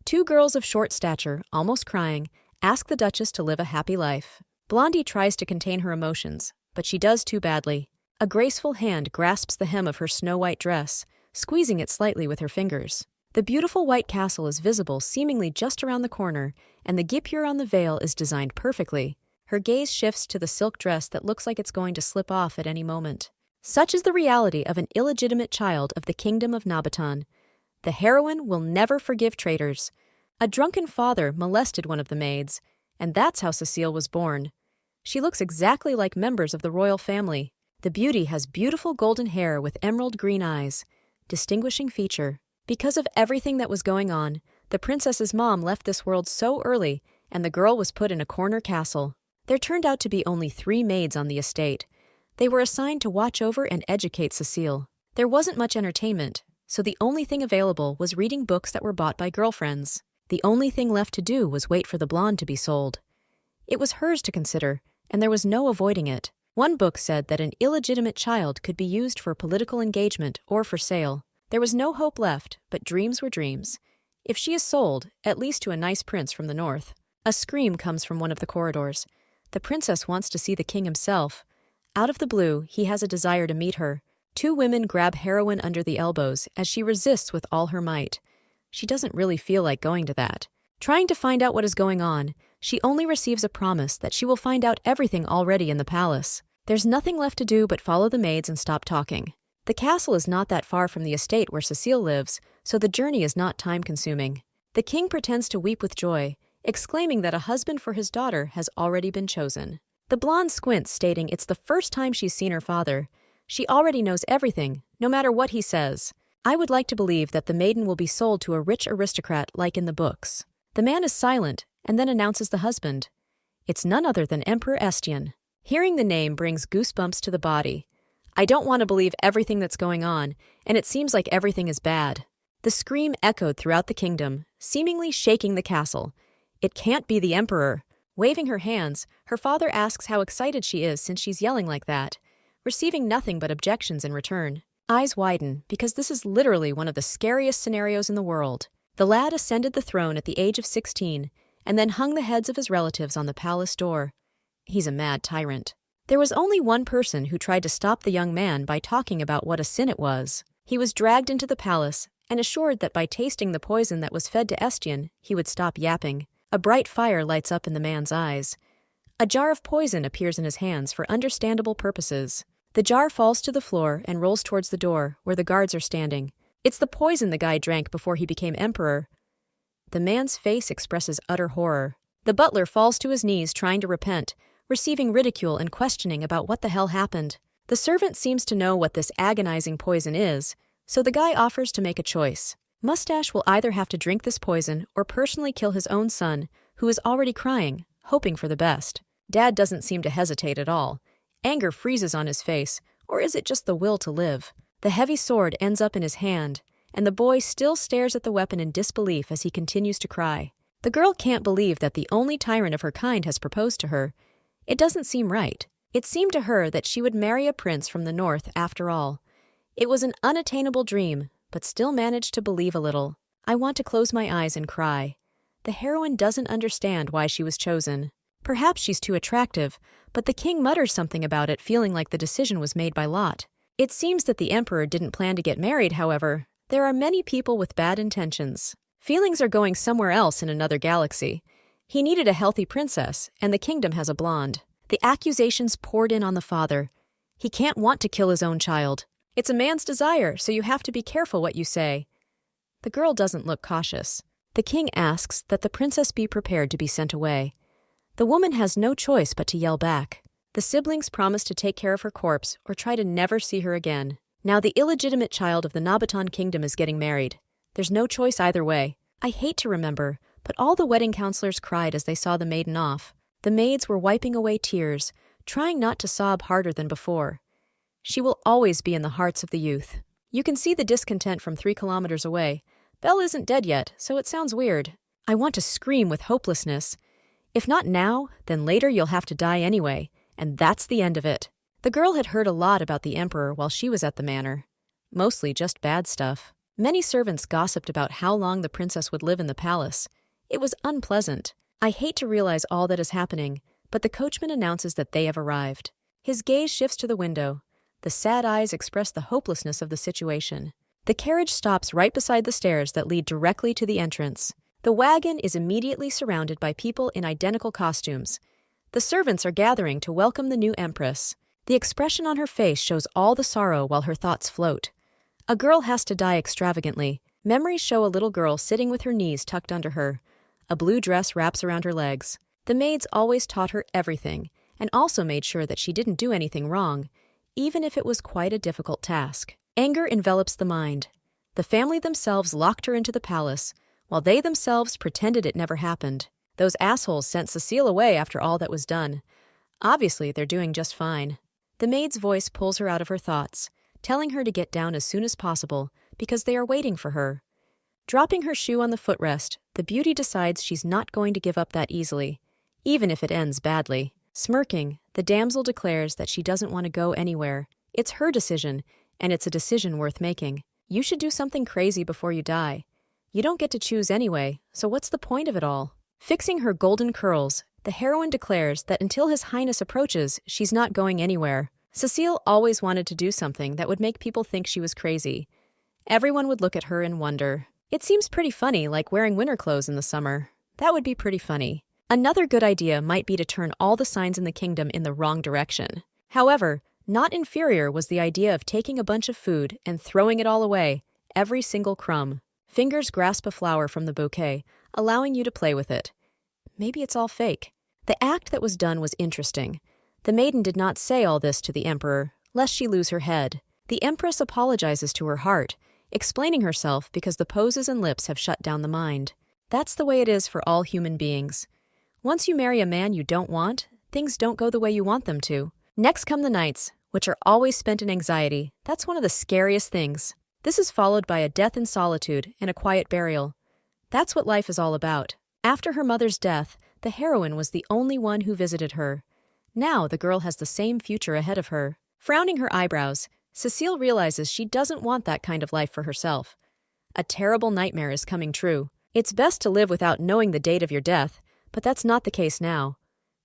Two girls of short stature, almost crying, ask the Duchess to live a happy life. Blondie tries to contain her emotions, but she does too badly. A graceful hand grasps the hem of her snow-white dress, squeezing it slightly with her fingers. The beautiful white castle is visible seemingly just around the corner, and the guipure on the veil is designed perfectly. Her gaze shifts to the silk dress that looks like it's going to slip off at any moment. Such is the reality of an illegitimate child of the kingdom of Nabaton. The heroine will never forgive traitors. A drunken father molested one of the maids, and that's how Cecile was born. She looks exactly like members of the royal family. The beauty has beautiful golden hair with emerald green eyes, distinguishing feature. Because of everything that was going on, the princess's mom left this world so early, and the girl was put in a corner castle. There turned out to be only 3 maids on the estate. They were assigned to watch over and educate Cecile. There wasn't much entertainment, so the only thing available was reading books that were bought by girlfriends. The only thing left to do was wait for the blonde to be sold. It was hers to consider, and there was no avoiding it. One book said that an illegitimate child could be used for political engagement or for sale. There was no hope left, but dreams were dreams. If she is sold, at least to a nice prince from the north. A scream comes from one of the corridors. The princess wants to see the king himself. Out of the blue, he has a desire to meet her. 2 women grab heroine under the elbows as she resists with all her might. She doesn't really feel like going to that. Trying to find out what is going on, she only receives a promise that she will find out everything already in the palace. There's nothing left to do but follow the maids and stop talking. The castle is not that far from the estate where Cecile lives, so the journey is not time-consuming. The king pretends to weep with joy, exclaiming that a husband for his daughter has already been chosen. The blonde squints, stating it's the first time she's seen her father. She already knows everything, no matter what he says. I would like to believe that the maiden will be sold to a rich aristocrat like in the books. The man is silent, and then announces the husband. It's none other than Emperor Estienne. Hearing the name brings goosebumps to the body. I don't want to believe everything that's going on, and it seems like everything is bad. The scream echoed throughout the kingdom, seemingly shaking the castle. It can't be the emperor. Waving her hands, her father asks how excited she is since she's yelling like that, receiving nothing but objections in return. Eyes widen, because this is literally one of the scariest scenarios in the world. The lad ascended the throne at the age of 16, and then hung the heads of his relatives on the palace door. He's a mad tyrant. There was only one person who tried to stop the young man by talking about what a sin it was. He was dragged into the palace and assured that by tasting the poison that was fed to Estienne, he would stop yapping. A bright fire lights up in the man's eyes. A jar of poison appears in his hands for understandable purposes. The jar falls to the floor and rolls towards the door, where the guards are standing. It's the poison the guy drank before he became emperor. The man's face expresses utter horror. The butler falls to his knees trying to repent, receiving ridicule and questioning about what the hell happened. The servant seems to know what this agonizing poison is, so the guy offers to make a choice. Mustache will either have to drink this poison or personally kill his own son, who is already crying, hoping for the best. Dad doesn't seem to hesitate at all. Anger freezes on his face, or is it just the will to live? The heavy sword ends up in his hand, and the boy still stares at the weapon in disbelief as he continues to cry. The girl can't believe that the only tyrant of her kind has proposed to her. It doesn't seem right. It seemed to her that she would marry a prince from the north after all. It was an unattainable dream, but still managed to believe a little. I want to close my eyes and cry. The heroine doesn't understand why she was chosen. Perhaps she's too attractive, but the king mutters something about it, feeling like the decision was made by lot. It seems that the emperor didn't plan to get married, however. There are many people with bad intentions. Feelings are going somewhere else in another galaxy. He needed a healthy princess, and the kingdom has a blonde. The accusations poured in on the father. He can't want to kill his own child. It's a man's desire, so you have to be careful what you say. The girl doesn't look cautious. The king asks that the princess be prepared to be sent away. The woman has no choice but to yell back. The siblings promise to take care of her corpse or try to never see her again. Now the illegitimate child of the Nabaton kingdom is getting married. There's no choice either way. I hate to remember, but all the wedding counselors cried as they saw the maiden off. The maids were wiping away tears, trying not to sob harder than before. She will always be in the hearts of the youth. You can see the discontent from 3 kilometers away. Belle isn't dead yet, so it sounds weird. I want to scream with hopelessness. If not now, then later you'll have to die anyway, and that's the end of it. The girl had heard a lot about the emperor while she was at the manor. Mostly just bad stuff. Many servants gossiped about how long the princess would live in the palace. It was unpleasant. I hate to realize all that is happening, but the coachman announces that they have arrived. His gaze shifts to the window. The sad eyes express the hopelessness of the situation. The carriage stops right beside the stairs that lead directly to the entrance. The wagon is immediately surrounded by people in identical costumes. The servants are gathering to welcome the new empress. The expression on her face shows all the sorrow while her thoughts float. A girl has to die extravagantly. Memories show a little girl sitting with her knees tucked under her. A blue dress wraps around her legs. The maids always taught her everything, and also made sure that she didn't do anything wrong, even if it was quite a difficult task. Anger envelops the mind. The family themselves locked her into the palace, while they themselves pretended it never happened. Those assholes sent Cecile away after all that was done. Obviously, they're doing just fine. The maid's voice pulls her out of her thoughts, telling her to get down as soon as possible, because they are waiting for her. Dropping her shoe on the footrest, the beauty decides she's not going to give up that easily, even if it ends badly. Smirking, the damsel declares that she doesn't want to go anywhere. It's her decision, and it's a decision worth making. You should do something crazy before you die. You don't get to choose anyway, so what's the point of it all? Fixing her golden curls, the heroine declares that until His Highness approaches, she's not going anywhere. Cecile always wanted to do something that would make people think she was crazy. Everyone would look at her and wonder. It seems pretty funny, like wearing winter clothes in the summer. That would be pretty funny. Another good idea might be to turn all the signs in the kingdom in the wrong direction. However, not inferior was the idea of taking a bunch of food and throwing it all away, every single crumb. Fingers grasp a flower from the bouquet, allowing you to play with it. Maybe it's all fake. The act that was done was interesting. The maiden did not say all this to the emperor, lest she lose her head. The empress apologizes to her heart, explaining herself because the poses and lips have shut down the mind. That's the way it is for all human beings. Once you marry a man you don't want, things don't go the way you want them to. Next come the nights, which are always spent in anxiety. That's one of the scariest things. This is followed by a death in solitude and a quiet burial. That's what life is all about. After her mother's death, the heroine was the only one who visited her. Now the girl has the same future ahead of her. Frowning her eyebrows, Cecile realizes she doesn't want that kind of life for herself. A terrible nightmare is coming true. It's best to live without knowing the date of your death, but that's not the case now.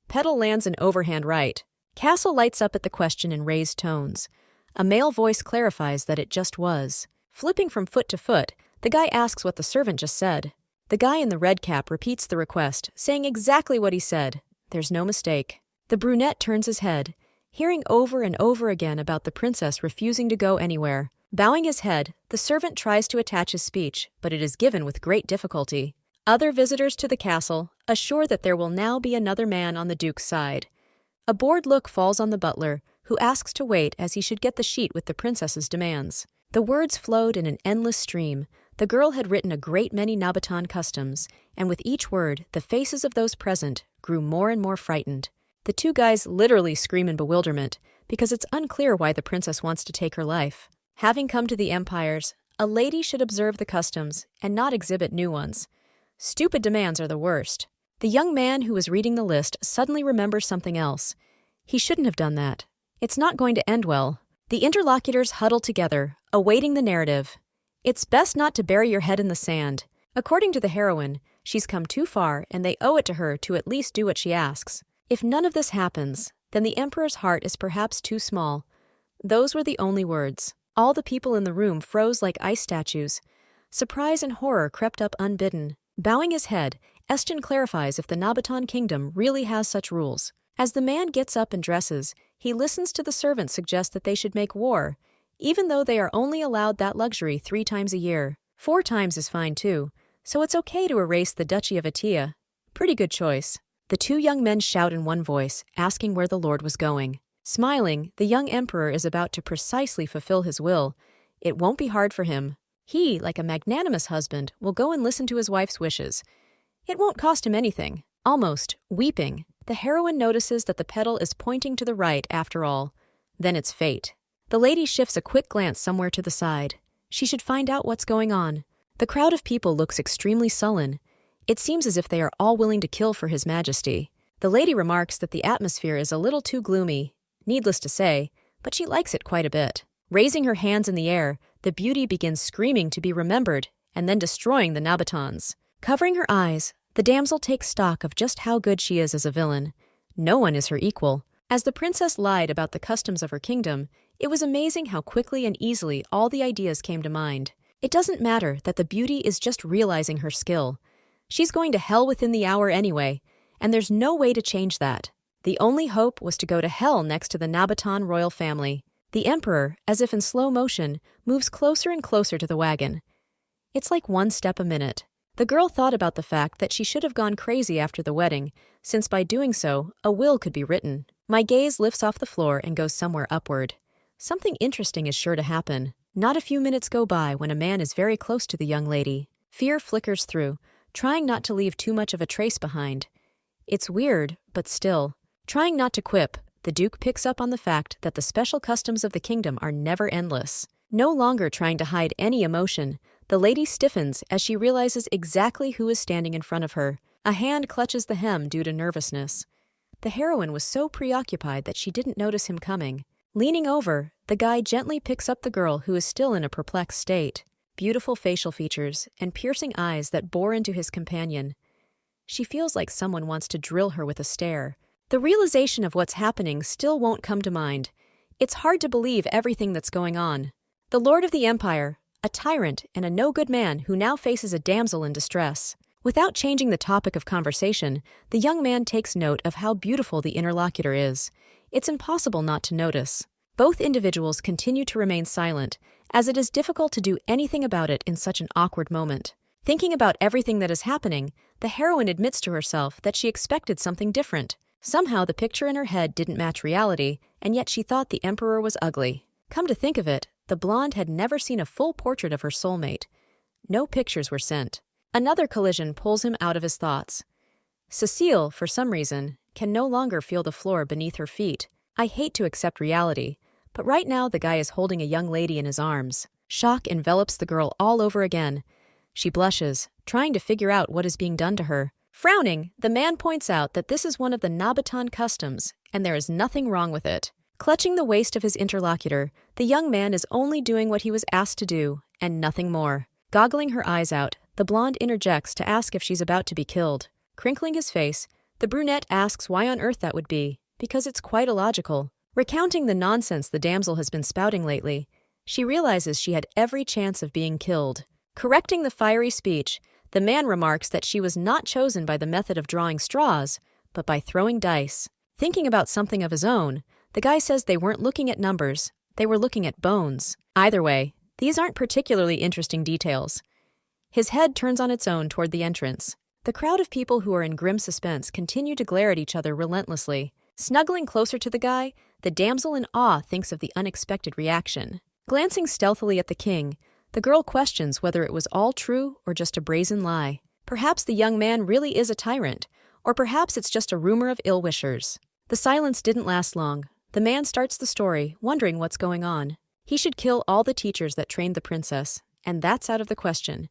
Petal lands an overhand right. Castle lights up at the question in raised tones. A male voice clarifies that it just was. Flipping from foot to foot, the guy asks what the servant just said. The guy in the red cap repeats the request, saying exactly what he said. There's no mistake. The brunette turns his head, hearing over and over again about the princess refusing to go anywhere. Bowing his head, the servant tries to attach his speech, but it is given with great difficulty. Other visitors to the castle assure that there will now be another man on the duke's side. A bored look falls on the butler, who asks to wait as he should get the sheet with the princess's demands. The words flowed in an endless stream. The girl had written a great many Nabaton customs, and with each word, the faces of those present grew more and more frightened. The two guys literally scream in bewilderment, because it's unclear why the princess wants to take her life. Having come to the empires, a lady should observe the customs and not exhibit new ones. Stupid demands are the worst. The young man who was reading the list suddenly remembers something else. He shouldn't have done that. It's not going to end well. The interlocutors huddle together, awaiting the narrative. It's best not to bury your head in the sand. According to the heroine, she's come too far and they owe it to her to at least do what she asks. If none of this happens, then the emperor's heart is perhaps too small. Those were the only words. All the people in the room froze like ice statues. Surprise and horror crept up unbidden. Bowing his head, Eston clarifies if the Nabaton kingdom really has such rules. As the man gets up and dresses, he listens to the servants suggest that they should make war, even though they are only allowed that luxury 3 times a year. 4 times is fine too, so it's okay to erase the Duchy of Atia. Pretty good choice. The 2 young men shout in one voice, asking where the Lord was going. Smiling, the young emperor is about to precisely fulfill his will. It won't be hard for him. He, like a magnanimous husband, will go and listen to his wife's wishes. It won't cost him anything. Almost, weeping, the heroine notices that the petal is pointing to the right after all. Then it's fate. The lady shifts a quick glance somewhere to the side. She should find out what's going on. The crowd of people looks extremely sullen. It seems as if they are all willing to kill for His Majesty. The lady remarks that the atmosphere is a little too gloomy, needless to say, but she likes it quite a bit. Raising her hands in the air, the beauty begins screaming to be remembered and then destroying the Nabatons. Covering her eyes, the damsel takes stock of just how good she is as a villain. No one is her equal. As the princess lied about the customs of her kingdom, it was amazing how quickly and easily all the ideas came to mind. It doesn't matter that the beauty is just realizing her skill. She's going to hell within the hour anyway, and there's no way to change that. The only hope was to go to hell next to the Nabaton royal family. The emperor, as if in slow motion, moves closer and closer to the wagon. It's like one step a minute. The girl thought about the fact that she should have gone crazy after the wedding, since by doing so, a will could be written. My gaze lifts off the floor and goes somewhere upward. Something interesting is sure to happen. Not a few minutes go by when a man is very close to the young lady. Fear flickers through, trying not to leave too much of a trace behind. It's weird, but still. Trying not to quip, the Duke picks up on the fact that the special customs of the kingdom are never endless. No longer trying to hide any emotion, the lady stiffens as she realizes exactly who is standing in front of her. A hand clutches the hem due to nervousness. The heroine was so preoccupied that she didn't notice him coming. Leaning over, the guy gently picks up the girl who is still in a perplexed state. Beautiful facial features and piercing eyes that bore into his companion. She feels like someone wants to drill her with a stare. The realization of what's happening still won't come to mind. It's hard to believe everything that's going on. The Lord of the Empire, a tyrant and a no-good man who now faces a damsel in distress. Without changing the topic of conversation, the young man takes note of how beautiful the interlocutor is. It's impossible not to notice. Both individuals continue to remain silent, as it is difficult to do anything about it in such an awkward moment. Thinking about everything that is happening, the heroine admits to herself that she expected something different. Somehow the picture in her head didn't match reality, and yet she thought the emperor was ugly. Come to think of it, the blonde had never seen a full portrait of her soulmate. No pictures were sent. Another collision pulls him out of his thoughts. Cecile, for some reason, can no longer feel the floor beneath her feet. I hate to accept reality, but right now the guy is holding a young lady in his arms. Shock envelops the girl all over again. She blushes, trying to figure out what is being done to her. Frowning, the man points out that this is one of the Nabaton customs, and there is nothing wrong with it. Clutching the waist of his interlocutor, the young man is only doing what he was asked to do, and nothing more. Goggling her eyes out, the blonde interjects to ask if she's about to be killed. Crinkling his face, the brunette asks why on earth that would be, because it's quite illogical. Recounting the nonsense the damsel has been spouting lately, she realizes she had every chance of being killed. Correcting the fiery speech, the man remarks that she was not chosen by the method of drawing straws, but by throwing dice. Thinking about something of his own, the guy says they weren't looking at numbers, they were looking at bones. Either way, these aren't particularly interesting details. His head turns on its own toward the entrance. The crowd of people who are in grim suspense continue to glare at each other relentlessly. Snuggling closer to the guy, the damsel in awe thinks of the unexpected reaction. Glancing stealthily at the king, the girl questions whether it was all true or just a brazen lie. Perhaps the young man really is a tyrant, or perhaps it's just a rumor of ill-wishers. The silence didn't last long. The man starts the story, wondering what's going on. He should kill all the teachers that trained the princess, and that's out of the question.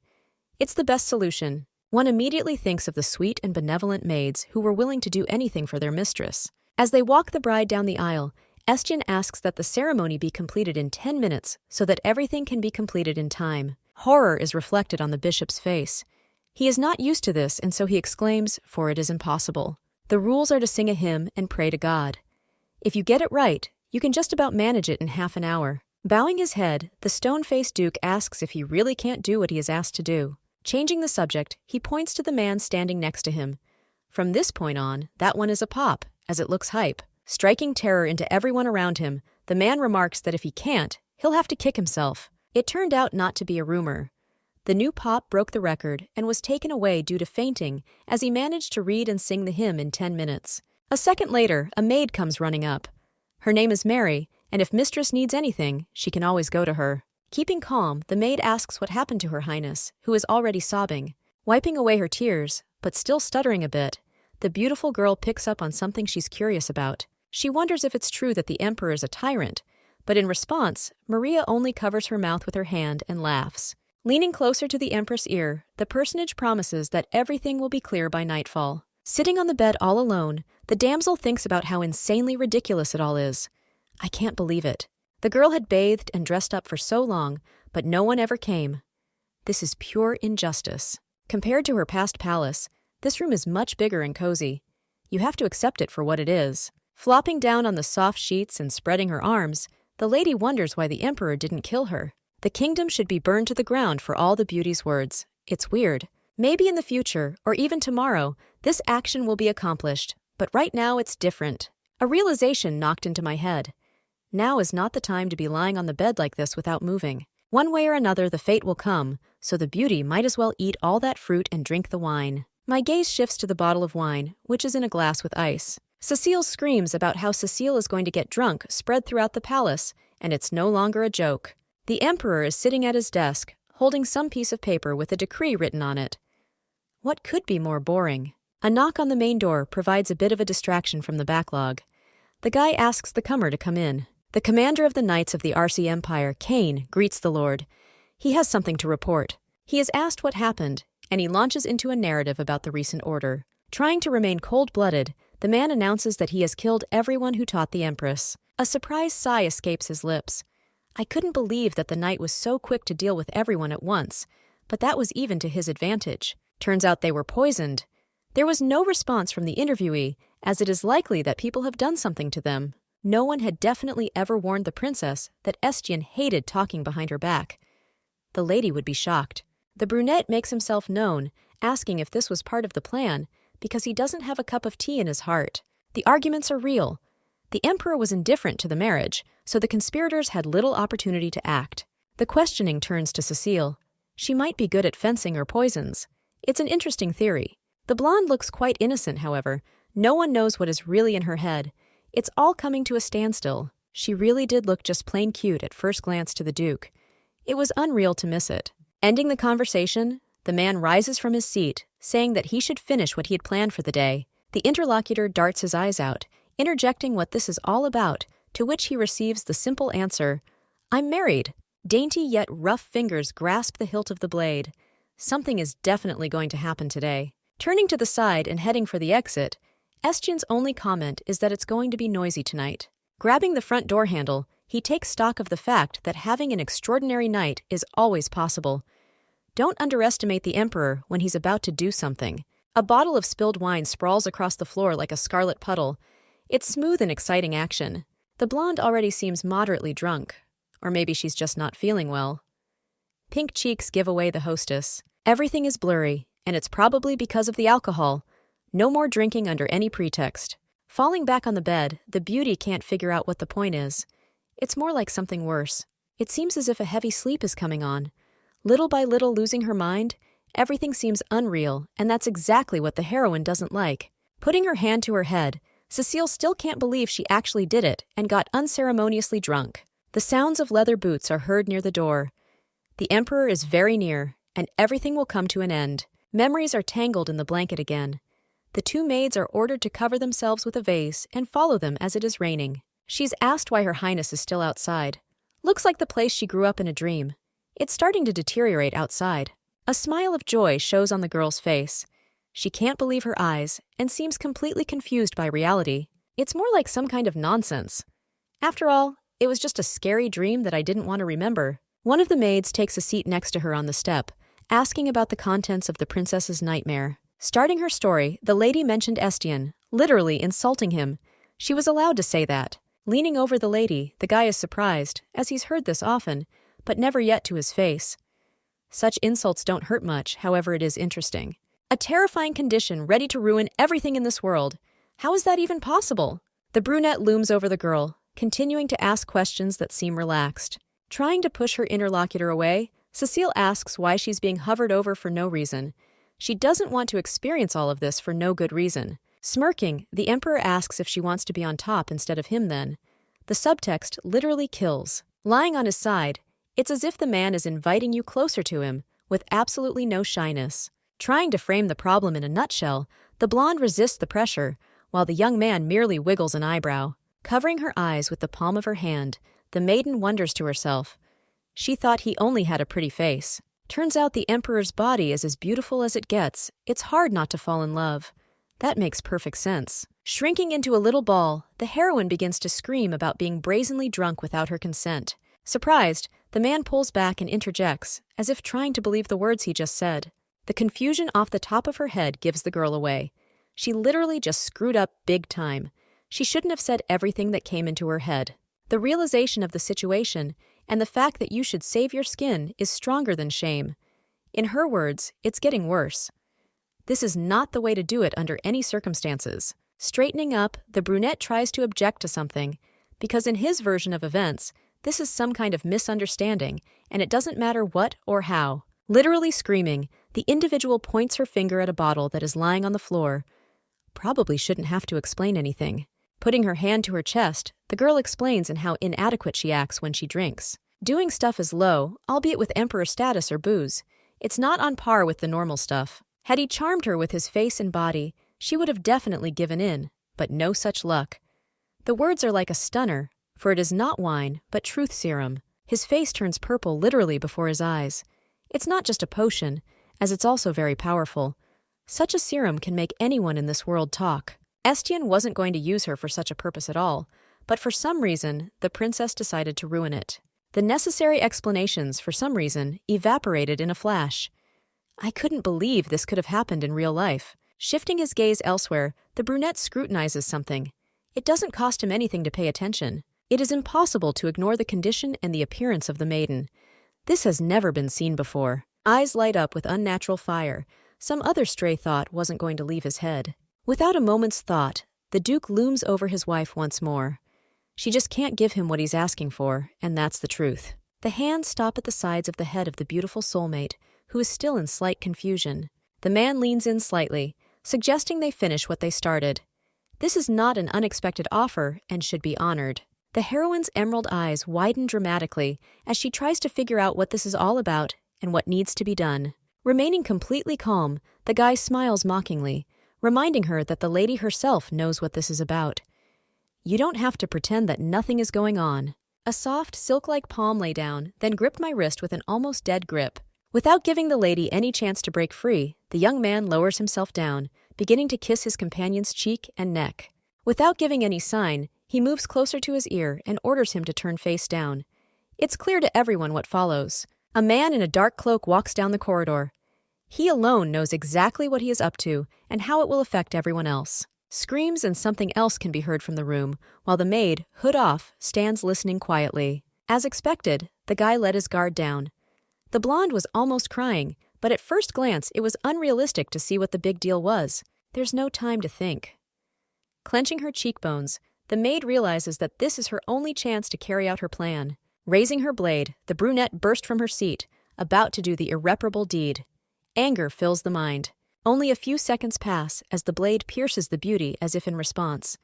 It's the best solution. One immediately thinks of the sweet and benevolent maids who were willing to do anything for their mistress. As they walk the bride down the aisle, Estienne asks that the ceremony be completed in 10 minutes so that everything can be completed in time. Horror is reflected on the bishop's face. He is not used to this, and so he exclaims, "For it is impossible." The rules are to sing a hymn and pray to God. If you get it right, you can just about manage it in half an hour. Bowing his head, the stone-faced duke asks if he really can't do what he is asked to do. Changing the subject, he points to the man standing next to him. From this point on, that one is a pop, as it looks hype. Striking terror into everyone around him, the man remarks that if he can't, he'll have to kick himself. It turned out not to be a rumor. The new pop broke the record and was taken away due to fainting as he managed to read and sing the hymn in 10 minutes. A second later, a maid comes running up. Her name is Mary, and if mistress needs anything, she can always go to her. Keeping calm, the maid asks what happened to her highness, who is already sobbing. Wiping away her tears, but still stuttering a bit, the beautiful girl picks up on something she's curious about. She wonders if it's true that the emperor is a tyrant, but in response, Maria only covers her mouth with her hand and laughs. Leaning closer to the empress' ear, the personage promises that everything will be clear by nightfall. Sitting on the bed all alone, the damsel thinks about how insanely ridiculous it all is. I can't believe it. The girl had bathed and dressed up for so long, but no one ever came. This is pure injustice. Compared to her past palace, this room is much bigger and cozy. You have to accept it for what it is. Flopping down on the soft sheets and spreading her arms, the lady wonders why the emperor didn't kill her. The kingdom should be burned to the ground for all the beauty's words. It's weird. Maybe in the future, or even tomorrow, this action will be accomplished, but right now it's different. A realization knocked into my head. Now is not the time to be lying on the bed like this without moving. One way or another, the fate will come, so the beauty might as well eat all that fruit and drink the wine. My gaze shifts to the bottle of wine, which is in a glass with ice. Cecile's screams about how Cecile is going to get drunk spread throughout the palace, and it's no longer a joke. The emperor is sitting at his desk, holding some piece of paper with a decree written on it. What could be more boring? A knock on the main door provides a bit of a distraction from the backlog. The guy asks the comer to come in. The commander of the Knights of the RC Empire, Kane, greets the lord. He has something to report. He is asked what happened, and he launches into a narrative about the recent order. Trying to remain cold-blooded, the man announces that he has killed everyone who taught the Empress. A surprised sigh escapes his lips. I couldn't believe that the knight was so quick to deal with everyone at once, but that was even to his advantage. Turns out they were poisoned. There was no response from the interviewee, as it is likely that people have done something to them. No one had definitely ever warned the princess that Estienne hated talking behind her back. The lady would be shocked. The brunette makes himself known, asking if this was part of the plan, because he doesn't have a cup of tea in his heart. The arguments are real. The emperor was indifferent to the marriage, so the conspirators had little opportunity to act. The questioning turns to Cecile. She might be good at fencing or poisons. It's an interesting theory. The blonde looks quite innocent, however. No one knows what is really in her head. It's all coming to a standstill. She really did look just plain cute at first glance to the Duke. It was unreal to miss it. Ending the conversation, the man rises from his seat, saying that he should finish what he had planned for the day. The interlocutor darts his eyes out, interjecting what this is all about, to which he receives the simple answer, "I'm married." Dainty yet rough fingers grasp the hilt of the blade. Something is definitely going to happen today. Turning to the side and heading for the exit, Estienne's only comment is that it's going to be noisy tonight. Grabbing the front door handle, he takes stock of the fact that having an extraordinary night is always possible. Don't underestimate the emperor when he's about to do something. A bottle of spilled wine sprawls across the floor like a scarlet puddle. It's smooth and exciting action. The blonde already seems moderately drunk. Or maybe she's just not feeling well. Pink cheeks give away the hostess. Everything is blurry, and it's probably because of the alcohol. No more drinking under any pretext. Falling back on the bed, the beauty can't figure out what the point is. It's more like something worse. It seems as if a heavy sleep is coming on. Little by little losing her mind, everything seems unreal, and that's exactly what the heroine doesn't like. Putting her hand to her head, Cecile still can't believe she actually did it and got unceremoniously drunk. The sounds of leather boots are heard near the door. The emperor is very near, and everything will come to an end. Memories are tangled in the blanket again. The two maids are ordered to cover themselves with a vase and follow them as it is raining. She's asked why Her Highness is still outside. Looks like the place she grew up in a dream. It's starting to deteriorate outside. A smile of joy shows on the girl's face. She can't believe her eyes and seems completely confused by reality. It's more like some kind of nonsense. After all, it was just a scary dream that I didn't want to remember. One of the maids takes a seat next to her on the step, asking about the contents of the princess's nightmare. Starting her story, the lady mentioned Estienne, literally insulting him. She was allowed to say that. Leaning over the lady, the guy is surprised, as he's heard this often, but never yet to his face. Such insults don't hurt much, however it is interesting. A terrifying condition ready to ruin everything in this world. How is that even possible? The brunette looms over the girl, continuing to ask questions that seem relaxed. Trying to push her interlocutor away, Cecile asks why she's being hovered over for no reason. She doesn't want to experience all of this for no good reason. Smirking, the emperor asks if she wants to be on top instead of him then. The subtext literally kills. Lying on his side, it's as if the man is inviting you closer to him, with absolutely no shyness. Trying to frame the problem in a nutshell, the blonde resists the pressure, while the young man merely wiggles an eyebrow. Covering her eyes with the palm of her hand, the maiden wonders to herself. She thought he only had a pretty face. Turns out the emperor's body is as beautiful as it gets. It's hard not to fall in love. That makes perfect sense. Shrinking into a little ball, the heroine begins to scream about being brazenly drunk without her consent. Surprised, The man pulls back and interjects, as if trying to believe the words he just said. The confusion off the top of her head gives the girl away. She literally just screwed up big time. She shouldn't have said everything that came into her head. The realization of the situation and the fact that you should save your skin is stronger than shame. In her words, it's getting worse. This is not the way to do it under any circumstances. Straightening up, the brunette tries to object to something, because in his version of events, this is some kind of misunderstanding, and it doesn't matter what or how. Literally screaming, the individual points her finger at a bottle that is lying on the floor. Probably shouldn't have to explain anything. Putting her hand to her chest, the girl explains in how inadequate she acts when she drinks. Doing stuff is low, albeit with emperor status or booze. It's not on par with the normal stuff. Had he charmed her with his face and body, she would have definitely given in, but no such luck. The words are like a stunner, for it is not wine, but truth serum. His face turns purple literally before his eyes. It's not just a potion, as it's also very powerful. Such a serum can make anyone in this world talk. Estienne wasn't going to use her for such a purpose at all, but for some reason, the princess decided to ruin it. The necessary explanations, for some reason, evaporated in a flash. I couldn't believe this could have happened in real life. Shifting his gaze elsewhere, the brunette scrutinizes something. It doesn't cost him anything to pay attention. It is impossible to ignore the condition and the appearance of the maiden. This has never been seen before. Eyes light up with unnatural fire. Some other stray thought wasn't going to leave his head. Without a moment's thought, the Duke looms over his wife once more. She just can't give him what he's asking for, and that's the truth. The hands stop at the sides of the head of the beautiful soulmate, who is still in slight confusion. The man leans in slightly, suggesting they finish what they started. This is not an unexpected offer and should be honored. The heroine's emerald eyes widen dramatically as she tries to figure out what this is all about and what needs to be done. Remaining completely calm, the guy smiles mockingly, reminding her that the lady herself knows what this is about. You don't have to pretend that nothing is going on. A soft, silk-like palm lay down, then gripped my wrist with an almost dead grip. Without giving the lady any chance to break free, the young man lowers himself down, beginning to kiss his companion's cheek and neck. Without giving any sign, he moves closer to his ear and orders him to turn face down. It's clear to everyone what follows. A man in a dark cloak walks down the corridor. He alone knows exactly what he is up to and how it will affect everyone else. Screams and something else can be heard from the room, while the maid, hood off, stands listening quietly. As expected, the guy let his guard down. The blonde was almost crying, but at first glance it was unrealistic to see what the big deal was. There's no time to think. Clenching her cheekbones, the maid realizes that this is her only chance to carry out her plan. Raising her blade, the brunette burst from her seat, about to do the irreparable deed. Anger fills the mind. Only a few seconds pass as the blade pierces the beauty as if in response.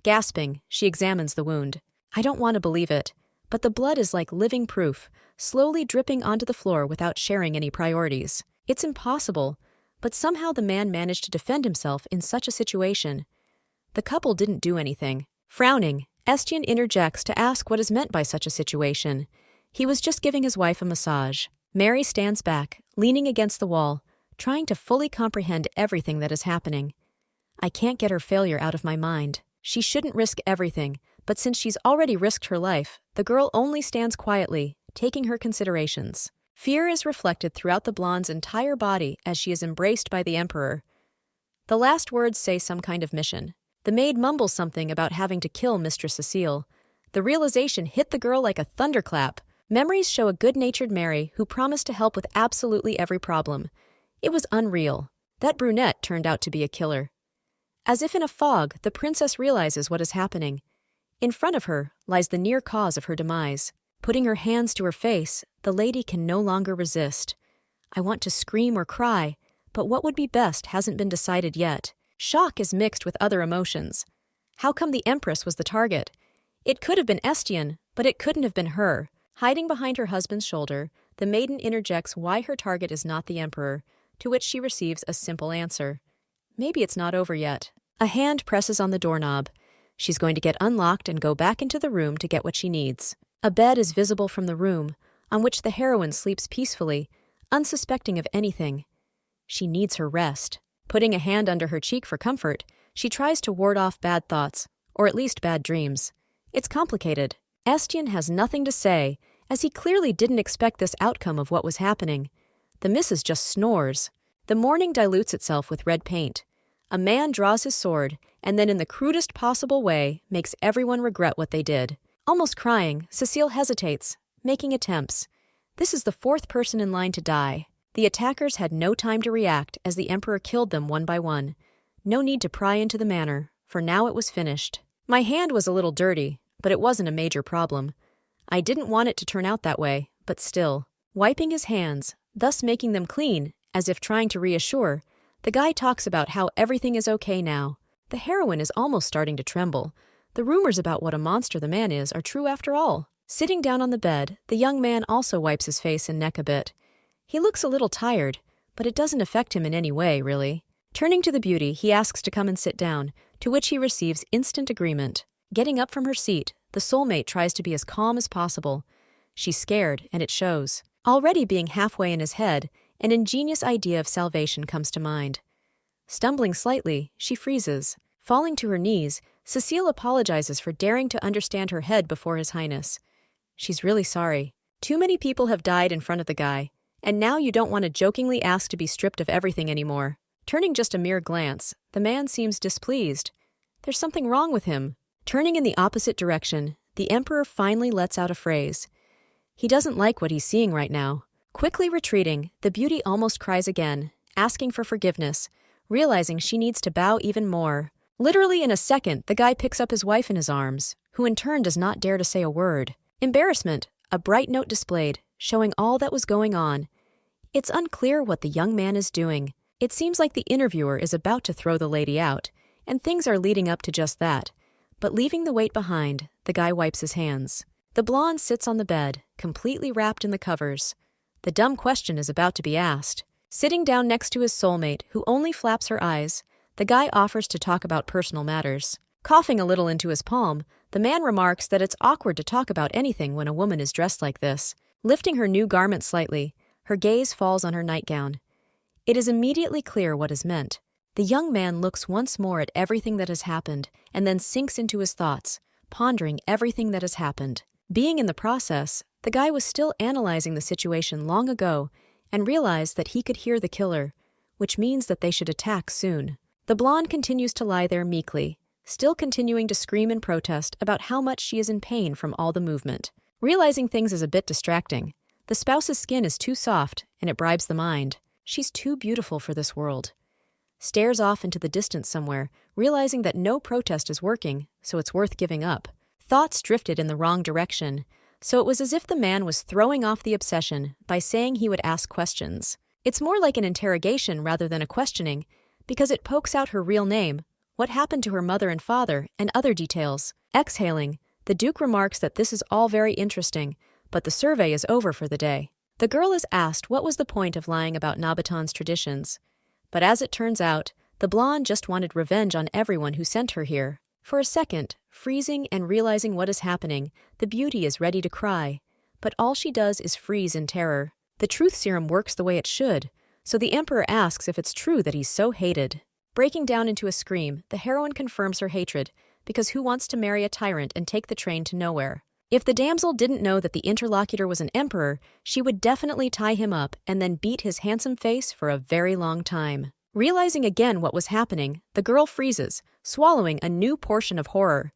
Gasping, she examines the wound. I don't want to believe it, but the blood is like living proof, slowly dripping onto the floor without sharing any priorities. It's impossible, but somehow the man managed to defend himself in such a situation. The couple didn't do anything. Frowning, Estienne interjects to ask what is meant by such a situation. He was just giving his wife a massage. Mary stands back, leaning against the wall, trying to fully comprehend everything that is happening. I can't get her failure out of my mind. She shouldn't risk everything, but since she's already risked her life, the girl only stands quietly, taking her considerations. Fear is reflected throughout the blonde's entire body as she is embraced by the emperor. The last words say some kind of mission. The maid mumbles something about having to kill Mistress Cecile. The realization hit the girl like a thunderclap. Memories show a good-natured Mary who promised to help with absolutely every problem. It was unreal. That brunette turned out to be a killer. As if in a fog, the princess realizes what is happening. In front of her lies the near cause of her demise. Putting her hands to her face, the lady can no longer resist. I want to scream or cry, but what would be best hasn't been decided yet. Shock is mixed with other emotions. How come the Empress was the target? It could have been Estienne, but it couldn't have been her. Hiding behind her husband's shoulder, the maiden interjects why her target is not the Emperor, to which she receives a simple answer. Maybe it's not over yet. A hand presses on the doorknob. She's going to get unlocked and go back into the room to get what she needs. A bed is visible from the room, on which the heroine sleeps peacefully, unsuspecting of anything. She needs her rest. Putting a hand under her cheek for comfort, she tries to ward off bad thoughts, or at least bad dreams. It's complicated. Estienne has nothing to say, as he clearly didn't expect this outcome of what was happening. The missus just snores. The morning dilutes itself with red paint. A man draws his sword, and then in the crudest possible way makes everyone regret what they did. Almost crying, Cecile hesitates, making attempts. This is the fourth person in line to die. The attackers had no time to react as the Emperor killed them one by one. No need to pry into the matter, for now it was finished. My hand was a little dirty, but it wasn't a major problem. I didn't want it to turn out that way, but still. Wiping his hands, thus making them clean, as if trying to reassure, the guy talks about how everything is okay now. The heroine is almost starting to tremble. The rumors about what a monster the man is are true after all. Sitting down on the bed, the young man also wipes his face and neck a bit. He looks a little tired, but it doesn't affect him in any way, really. Turning to the beauty, he asks to come and sit down, to which he receives instant agreement. Getting up from her seat, the soulmate tries to be as calm as possible. She's scared, and it shows. Already being halfway in his head, an ingenious idea of salvation comes to mind. Stumbling slightly, she freezes. Falling to her knees, Cecile apologizes for daring to understand her head before His Highness. She's really sorry. Too many people have died in front of the guy, and now you don't want to jokingly ask to be stripped of everything anymore. Turning just a mere glance, the man seems displeased. There's something wrong with him. Turning in the opposite direction, the Emperor finally lets out a phrase. He doesn't like what he's seeing right now. Quickly retreating, the beauty almost cries again, asking for forgiveness, realizing she needs to bow even more. Literally in a second, the guy picks up his wife in his arms, who in turn does not dare to say a word. Embarrassment, a bright note displayed, showing all that was going on. It's unclear what the young man is doing. It seems like the interviewer is about to throw the lady out, and things are leading up to just that. But leaving the weight behind, the guy wipes his hands. The blonde sits on the bed, completely wrapped in the covers. The dumb question is about to be asked. Sitting down next to his soulmate, who only flaps her eyes, the guy offers to talk about personal matters. Coughing a little into his palm, the man remarks that it's awkward to talk about anything when a woman is dressed like this. Lifting her new garment slightly, her gaze falls on her nightgown. It is immediately clear what is meant. The young man looks once more at everything that has happened and then sinks into his thoughts, pondering everything that has happened. Being in the process, the guy was still analyzing the situation long ago and realized that he could hear the killer, which means that they should attack soon. The blonde continues to lie there meekly, still continuing to scream in protest about how much she is in pain from all the movement. Realizing things is a bit distracting. The spouse's skin is too soft, and it bribes the mind. She's too beautiful for this world. Stares off into the distance somewhere, realizing that no protest is working, so it's worth giving up. Thoughts drifted in the wrong direction, so it was as if the man was throwing off the obsession by saying he would ask questions. It's more like an interrogation rather than a questioning, because it pokes out her real name, what happened to her mother and father, and other details. Exhaling, the Duke remarks that this is all very interesting, but the survey is over for the day. The girl is asked what was the point of lying about Nabaton's traditions. But as it turns out, the blonde just wanted revenge on everyone who sent her here. For a second, freezing and realizing what is happening, the beauty is ready to cry. But all she does is freeze in terror. The truth serum works the way it should, so the Emperor asks if it's true that he's so hated. Breaking down into a scream, the heroine confirms her hatred, because who wants to marry a tyrant and take the train to nowhere? If the damsel didn't know that the interlocutor was an emperor, she would definitely tie him up and then beat his handsome face for a very long time. Realizing again what was happening, the girl freezes, swallowing a new portion of horror.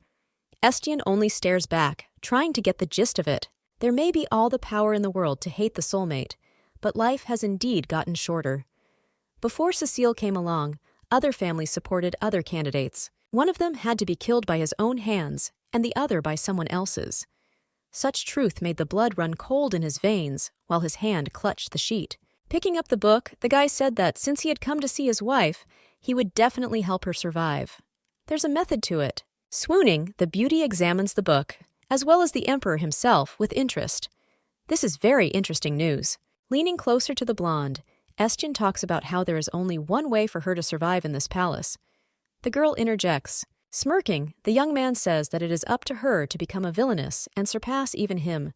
Estienne only stares back, trying to get the gist of it. There may be all the power in the world to hate the soulmate, but life has indeed gotten shorter. Before Cecile came along, other families supported other candidates. One of them had to be killed by his own hands, and the other by someone else's. Such truth made the blood run cold in his veins, while his hand clutched the sheet. Picking up the book, the guy said that since he had come to see his wife, he would definitely help her survive. There's a method to it. Swooning, the beauty examines the book, as well as the Emperor himself, with interest. This is very interesting news. Leaning closer to the blonde, Estienne talks about how there is only one way for her to survive in this palace. The girl interjects. Smirking, the young man says that it is up to her to become a villainess and surpass even him.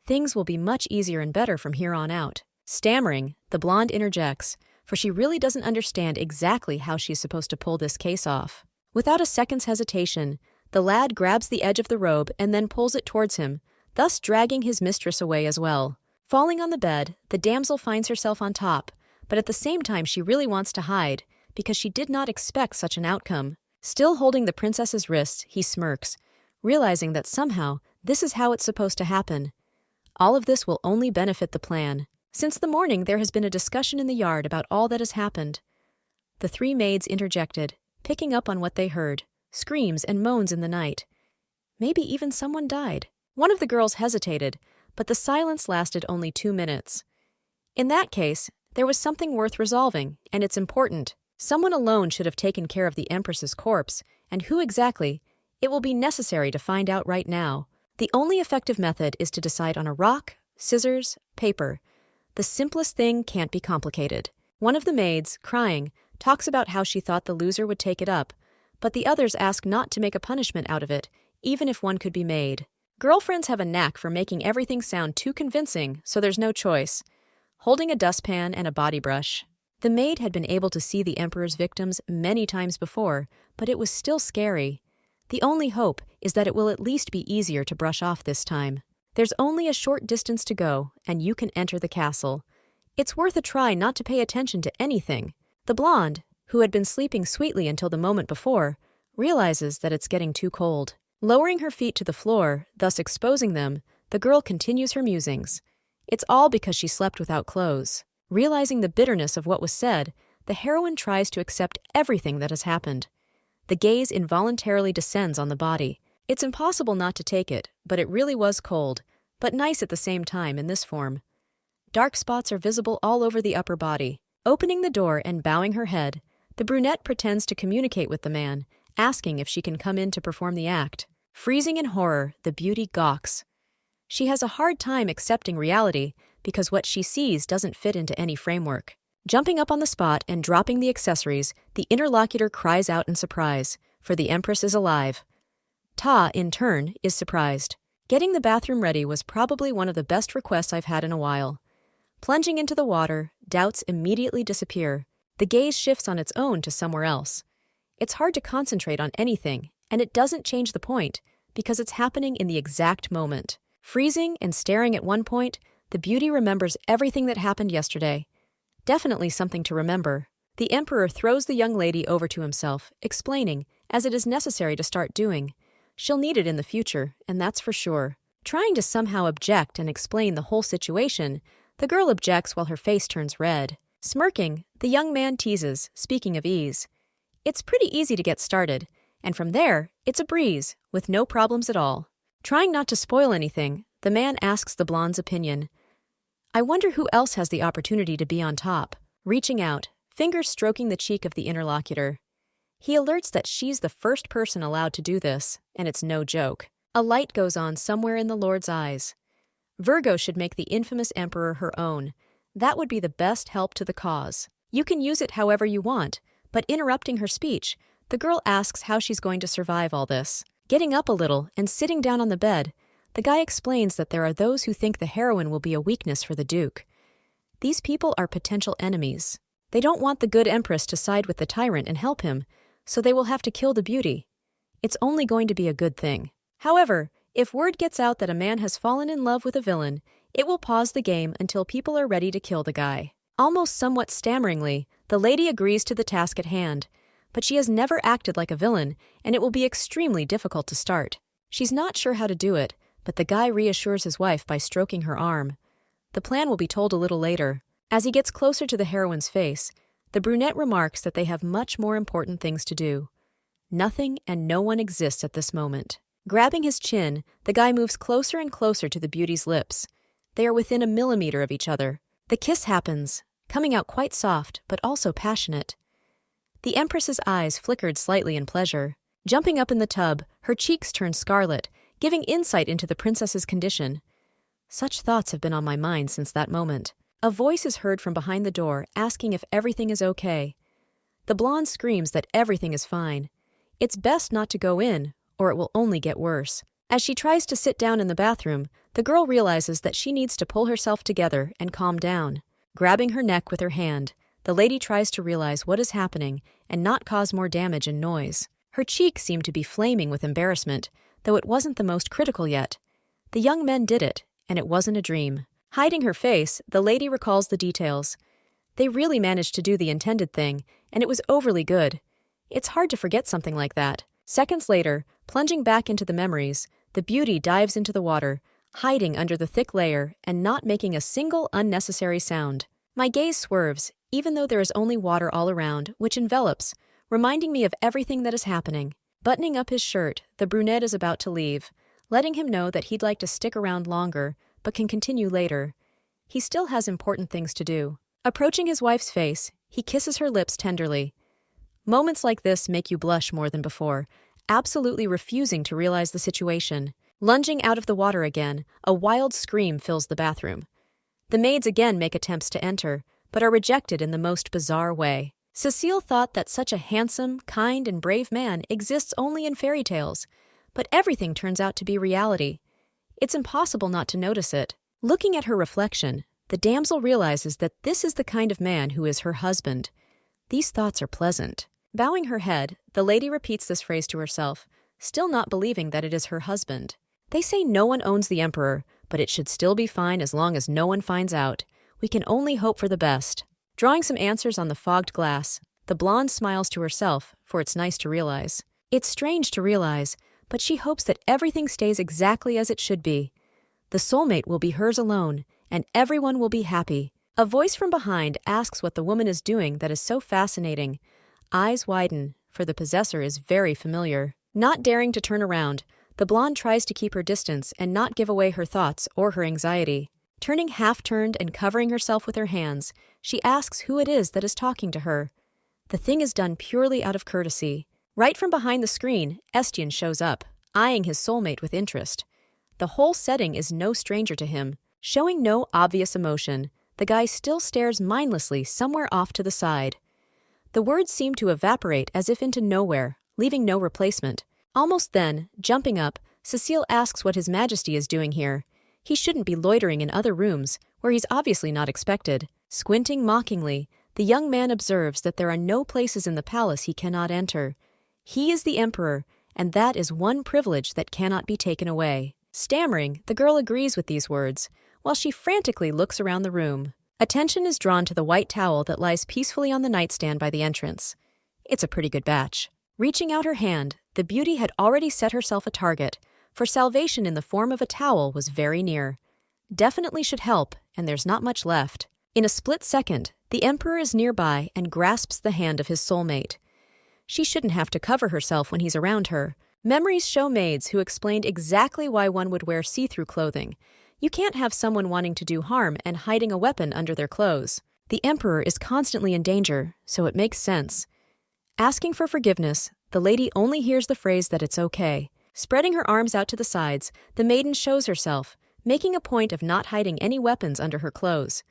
Things will be much easier and better from here on out. Stammering, the blonde interjects, for she really doesn't understand exactly how she's supposed to pull this case off. Without a second's hesitation, the lad grabs the edge of the robe and then pulls it towards him, thus dragging his mistress away as well. Falling on the bed, the damsel finds herself on top, but at the same time she really wants to hide, because she did not expect such an outcome. Still holding the princess's wrists, he smirks, realizing that somehow this is how it's supposed to happen. All of this will only benefit the plan. Since the morning, there has been a discussion in the yard about all that has happened. The three maids interjected, picking up on what they heard, screams and moans in the night. Maybe even someone died. One of the girls hesitated, but the silence lasted only 2 minutes. In that case, there was something worth resolving, and it's important. Someone alone should have taken care of the Empress's corpse, and who exactly, it will be necessary to find out right now. The only effective method is to decide on a rock, scissors, paper. The simplest thing can't be complicated. One of the maids, crying, talks about how she thought the loser would take it up, but the others ask not to make a punishment out of it, even if one could be made. Girlfriends have a knack for making everything sound too convincing, so there's no choice. Holding a dustpan and a body brush. The maid had been able to see the Emperor's victims many times before, but it was still scary. The only hope is that it will at least be easier to brush off this time. There's only a short distance to go, and you can enter the castle. It's worth a try not to pay attention to anything. The blonde, who had been sleeping sweetly until the moment before, realizes that it's getting too cold. Lowering her feet to the floor, thus exposing them, the girl continues her musings. It's all because she slept without clothes. Realizing the bitterness of what was said, the heroine tries to accept everything that has happened. The gaze involuntarily descends on the body. It's impossible not to take it, but it really was cold, but nice at the same time in this form. Dark spots are visible all over the upper body. Opening the door and bowing her head, the brunette pretends to communicate with the man, asking if she can come in to perform the act. Freezing in horror, the beauty gawks. She has a hard time accepting reality because what she sees doesn't fit into any framework. Jumping up on the spot and dropping the accessories, the interlocutor cries out in surprise, for the Empress is alive. Ta, in turn, is surprised. Getting the bathroom ready was probably one of the best requests I've had in a while. Plunging into the water, doubts immediately disappear. The gaze shifts on its own to somewhere else. It's hard to concentrate on anything, and it doesn't change the point, because it's happening in the exact moment. Freezing and staring at one point, the beauty remembers everything that happened yesterday. Definitely something to remember. The Emperor throws the young lady over to himself, explaining, as it is necessary to start doing. She'll need it in the future, and that's for sure. Trying to somehow object and explain the whole situation, the girl objects while her face turns red. Smirking, the young man teases, speaking of ease. It's pretty easy to get started, and from there, it's a breeze, with no problems at all. Trying not to spoil anything, the man asks the blonde's opinion. I wonder who else has the opportunity to be on top. Reaching out, fingers stroking the cheek of the interlocutor. He alerts that she's the first person allowed to do this, and it's no joke. A light goes on somewhere in the Lord's eyes. Virgo should make the infamous Emperor her own. That would be the best help to the cause. You can use it however you want, but interrupting her speech, the girl asks how she's going to survive all this. Getting up a little and sitting down on the bed, the guy explains that there are those who think the heroine will be a weakness for the Duke. These people are potential enemies. They don't want the good Empress to side with the tyrant and help him, so they will have to kill the beauty. It's only going to be a good thing. However, if word gets out that a man has fallen in love with a villain, it will pause the game until people are ready to kill the guy. Almost somewhat stammeringly, the lady agrees to the task at hand, but she has never acted like a villain, and it will be extremely difficult to start. She's not sure how to do it, but the guy reassures his wife by stroking her arm. The plan will be told a little later. As he gets closer to the heroine's face, the brunette remarks that they have much more important things to do. Nothing and no one exists at this moment. Grabbing his chin, the guy moves closer and closer to the beauty's lips. They are within a millimeter of each other. The kiss happens, coming out quite soft, but also passionate. The Empress's eyes flickered slightly in pleasure. Jumping up in the tub, her cheeks turned scarlet, giving insight into the princess's condition. Such thoughts have been on my mind since that moment. A voice is heard from behind the door, asking if everything is okay. The blonde screams that everything is fine. It's best not to go in, or it will only get worse. As she tries to sit down in the bathroom, the girl realizes that she needs to pull herself together and calm down. Grabbing her neck with her hand, the lady tries to realize what is happening and not cause more damage and noise. Her cheek seemed to be flaming with embarrassment, though it wasn't the most critical yet. The young men did it, and it wasn't a dream. Hiding her face, the lady recalls the details. They really managed to do the intended thing, and it was overly good. It's hard to forget something like that. Seconds later, plunging back into the memories, the beauty dives into the water, hiding under the thick layer and not making a single unnecessary sound. My gaze swerves, even though there is only water all around, which envelops, reminding me of everything that is happening. Buttoning up his shirt, the brunette is about to leave, letting him know that he'd like to stick around longer, but can continue later. He still has important things to do. Approaching his wife's face, he kisses her lips tenderly. Moments like this make you blush more than before, absolutely refusing to realize the situation. Lunging out of the water again, a wild scream fills the bathroom. The maids again make attempts to enter, but are rejected in the most bizarre way. Cecile thought that such a handsome, kind, and brave man exists only in fairy tales, but everything turns out to be reality. It's impossible not to notice it. Looking at her reflection, the damsel realizes that this is the kind of man who is her husband. These thoughts are pleasant. Bowing her head, the lady repeats this phrase to herself, still not believing that it is her husband. They say no one owns the emperor, but it should still be fine as long as no one finds out. We can only hope for the best. Drawing some answers on the fogged glass, the blonde smiles to herself, for it's nice to realize. It's strange to realize, but she hopes that everything stays exactly as it should be. The soulmate will be hers alone, and everyone will be happy. A voice from behind asks what the woman is doing that is so fascinating. Eyes widen, for the possessor is very familiar. Not daring to turn around, the blonde tries to keep her distance and not give away her thoughts or her anxiety. Turning half-turned and covering herself with her hands, she asks who it is that is talking to her. The thing is done purely out of courtesy. Right from behind the screen, Estienne shows up, eyeing his soulmate with interest. The whole setting is no stranger to him. Showing no obvious emotion, the guy still stares mindlessly somewhere off to the side. The words seem to evaporate as if into nowhere, leaving no replacement. Almost then, jumping up, Cecile asks what His Majesty is doing here. He shouldn't be loitering in other rooms, where he's obviously not expected. Squinting mockingly, the young man observes that there are no places in the palace he cannot enter. He is the emperor, and that is one privilege that cannot be taken away. Stammering, the girl agrees with these words, while she frantically looks around the room. Attention is drawn to the white towel that lies peacefully on the nightstand by the entrance. It's a pretty good batch. Reaching out her hand, the beauty had already set herself a target, for salvation in the form of a towel was very near. Definitely should help, and there's not much left. In a split second, the emperor is nearby and grasps the hand of his soulmate. She shouldn't have to cover herself when he's around her. Memories show maids who explained exactly why one would wear see-through clothing. You can't have someone wanting to do harm and hiding a weapon under their clothes. The emperor is constantly in danger, so it makes sense. Asking for forgiveness, the lady only hears the phrase that it's okay. Spreading her arms out to the sides, the maiden shows herself, making a point of not hiding any weapons under her clothes.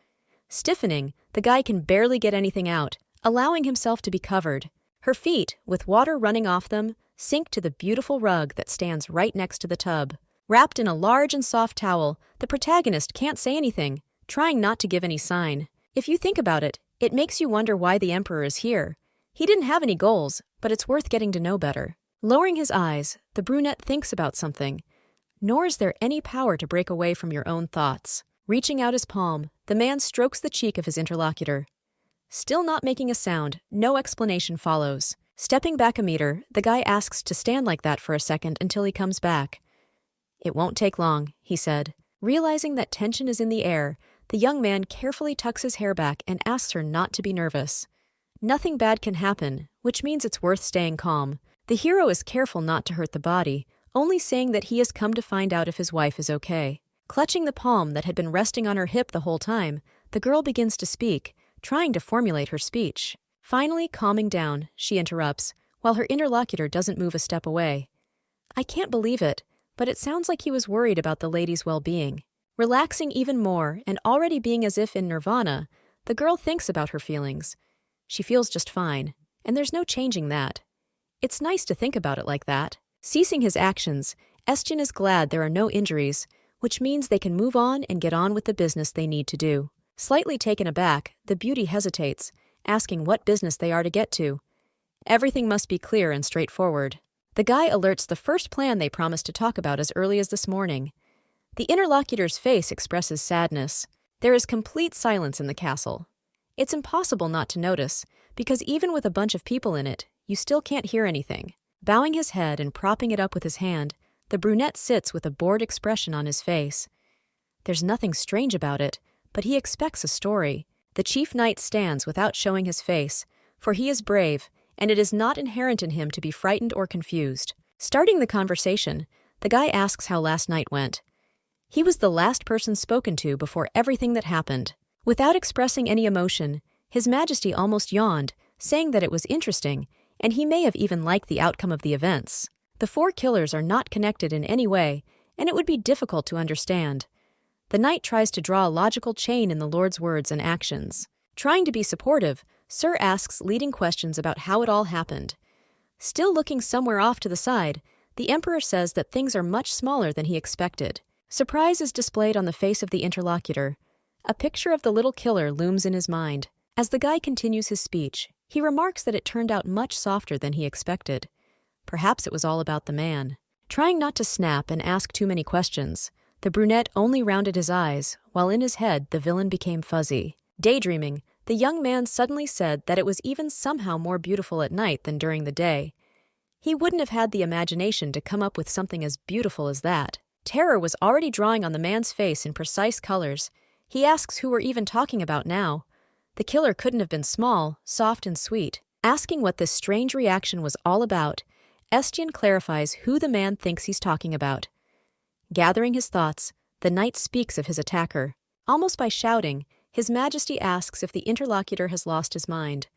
Stiffening, the guy can barely get anything out, allowing himself to be covered. Her feet, with water running off them, sink to the beautiful rug that stands right next to the tub. Wrapped in a large and soft towel, the protagonist can't say anything, trying not to give any sign. If you think about it, it makes you wonder why the emperor is here. He didn't have any goals, but it's worth getting to know better. Lowering his eyes, the brunette thinks about something. Nor is there any power to break away from your own thoughts. Reaching out his palm, the man strokes the cheek of his interlocutor. Still not making a sound, no explanation follows. Stepping back a meter, the guy asks to stand like that for a second until he comes back. It won't take long, he said. Realizing that tension is in the air, the young man carefully tucks his hair back and asks her not to be nervous. Nothing bad can happen, which means it's worth staying calm. The hero is careful not to hurt the body, only saying that he has come to find out if his wife is okay. Clutching the palm that had been resting on her hip the whole time, the girl begins to speak, trying to formulate her speech. Finally, calming down, she interrupts, while her interlocutor doesn't move a step away. I can't believe it, but it sounds like he was worried about the lady's well-being. Relaxing even more, and already being as if in nirvana, the girl thinks about her feelings. She feels just fine, and there's no changing that. It's nice to think about it like that. Ceasing his actions, Estienne is glad there are no injuries, which means they can move on and get on with the business they need to do. Slightly taken aback, the beauty hesitates, asking what business they are to get to. Everything must be clear and straightforward. The guy alerts the first plan they promised to talk about as early as this morning. The interlocutor's face expresses sadness. There is complete silence in the castle. It's impossible not to notice, because even with a bunch of people in it, you still can't hear anything. Bowing his head and propping it up with his hand, the brunette sits with a bored expression on his face. There's nothing strange about it, but he expects a story. The chief knight stands without showing his face, for he is brave, and it is not inherent in him to be frightened or confused. Starting the conversation, the guy asks how last night went. He was the last person spoken to before everything that happened. Without expressing any emotion, His Majesty almost yawned, saying that it was interesting, and he may have even liked the outcome of the events. The 4 killers are not connected in any way, and it would be difficult to understand. The knight tries to draw a logical chain in the Lord's words and actions. Trying to be supportive, Sir asks leading questions about how it all happened. Still looking somewhere off to the side, the Emperor says that things are much smaller than he expected. Surprise is displayed on the face of the interlocutor. A picture of the little killer looms in his mind. As the guy continues his speech, he remarks that it turned out much softer than he expected. Perhaps it was all about the man. Trying not to snap and ask too many questions, the brunette only rounded his eyes, while in his head the villain became fuzzy. Daydreaming, the young man suddenly said that it was even somehow more beautiful at night than during the day. He wouldn't have had the imagination to come up with something as beautiful as that. Terror was already drawing on the man's face in precise colors. He asks who we're even talking about now. The killer couldn't have been small, soft and sweet. Asking what this strange reaction was all about, Estienne clarifies who the man thinks he's talking about. Gathering his thoughts, the knight speaks of his attacker. Almost by shouting, His Majesty asks if the interlocutor has lost his mind.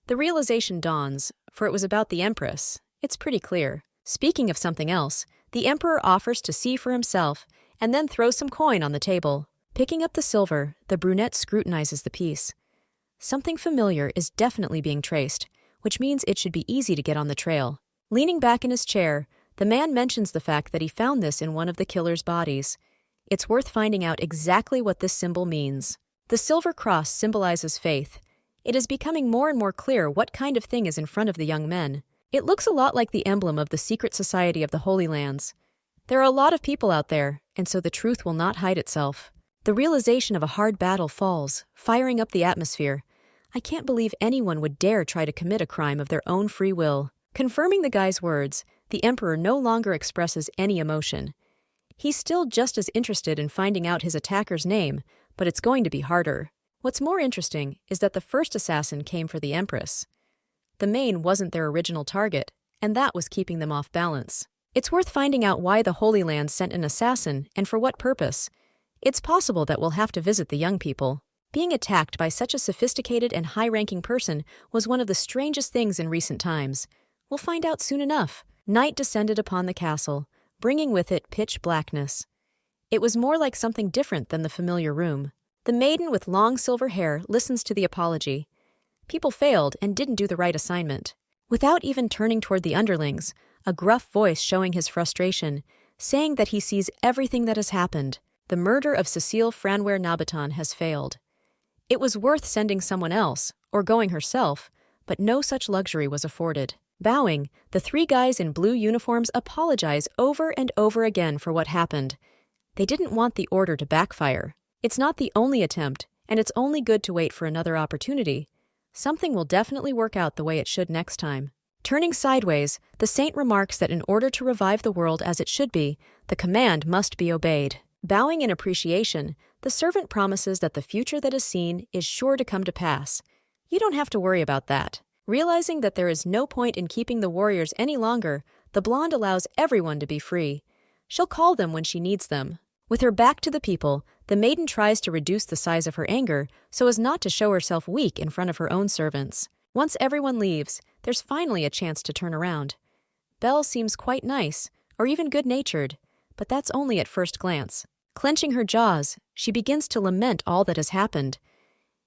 The realization dawns, for it was about the Empress. It's pretty clear. Speaking of something else, the Emperor offers to see for himself, and then throws some coin on the table. Picking up the silver, the brunette scrutinizes the piece. Something familiar is definitely being traced, which means it should be easy to get on the trail. Leaning back in his chair, the man mentions the fact that he found this in one of the killer's bodies. It's worth finding out exactly what this symbol means. The silver cross symbolizes faith. It is becoming more and more clear what kind of thing is in front of the young men. It looks a lot like the emblem of the secret society of the Holy Lands. There are a lot of people out there, and so the truth will not hide itself. The realization of a hard battle falls, firing up the atmosphere. I can't believe anyone would dare try to commit a crime of their own free will. Confirming the guy's words, the Emperor no longer expresses any emotion. He's still just as interested in finding out his attacker's name, but it's going to be harder. What's more interesting is that the first assassin came for the Empress. The Maine wasn't their original target, and that was keeping them off balance. It's worth finding out why the Holy Land sent an assassin and for what purpose. It's possible that we'll have to visit the young people. Being attacked by such a sophisticated and high-ranking person was one of the strangest things in recent times. We'll find out soon enough. Night descended upon the castle, bringing with it pitch blackness. It was more like something different than the familiar room. The maiden with long silver hair listens to the apology. People failed and didn't do the right assignment. Without even turning toward the underlings, a gruff voice showing his frustration, saying that he sees everything that has happened. The murder of Cecile Franware Nabaton has failed. It was worth sending someone else, or going herself, but no such luxury was afforded. Bowing, the 3 guys in blue uniforms apologize over and over again for what happened. They didn't want the order to backfire. It's not the only attempt, and it's only good to wait for another opportunity. Something will definitely work out the way it should next time. Turning sideways, the saint remarks that in order to revive the world as it should be, the command must be obeyed. Bowing in appreciation, the servant promises that the future that is seen is sure to come to pass. You don't have to worry about that. Realizing that there is no point in keeping the warriors any longer, the blonde allows everyone to be free. She'll call them when she needs them. With her back to the people, the maiden tries to reduce the size of her anger so as not to show herself weak in front of her own servants. Once everyone leaves, there's finally a chance to turn around. Belle seems quite nice, or even good-natured, but that's only at first glance. Clenching her jaws, she begins to lament all that has happened.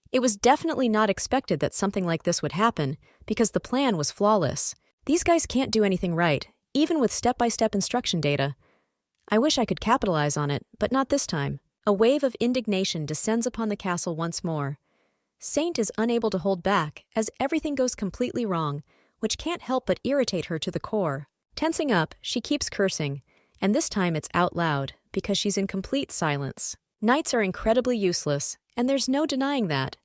It was definitely not expected that something like this would happen, because the plan was flawless. These guys can't do anything right, even with step-by-step instruction data. I wish I could capitalize on it, but not this time. A wave of indignation descends upon the castle once more. Saint is unable to hold back, as everything goes completely wrong, which can't help but irritate her to the core. Tensing up, she keeps cursing, and this time it's out loud, because she's in complete silence. Knights are incredibly useless, and there's no denying that.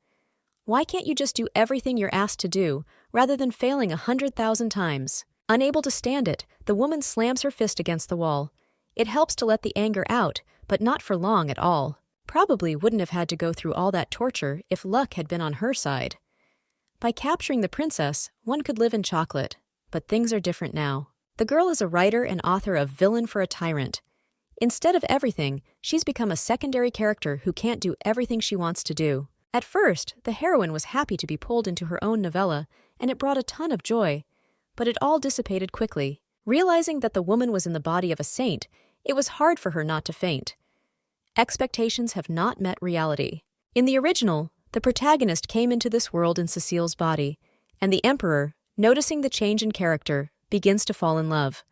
Why can't you just do everything you're asked to do, rather than failing 100,000 times? Unable to stand it, the woman slams her fist against the wall. It helps to let the anger out, but not for long at all. Probably wouldn't have had to go through all that torture if luck had been on her side. By capturing the princess, one could live in chocolate. But things are different now. The girl is a writer and author of Villain for a Tyrant. Instead of everything, she's become a secondary character who can't do everything she wants to do. At first, the heroine was happy to be pulled into her own novella, and it brought a ton of joy. But it all dissipated quickly. Realizing that the woman was in the body of a saint, it was hard for her not to faint. Expectations have not met reality. In the original, the protagonist came into this world in Cecile's body, and the emperor, noticing the change in character, begins to fall in love.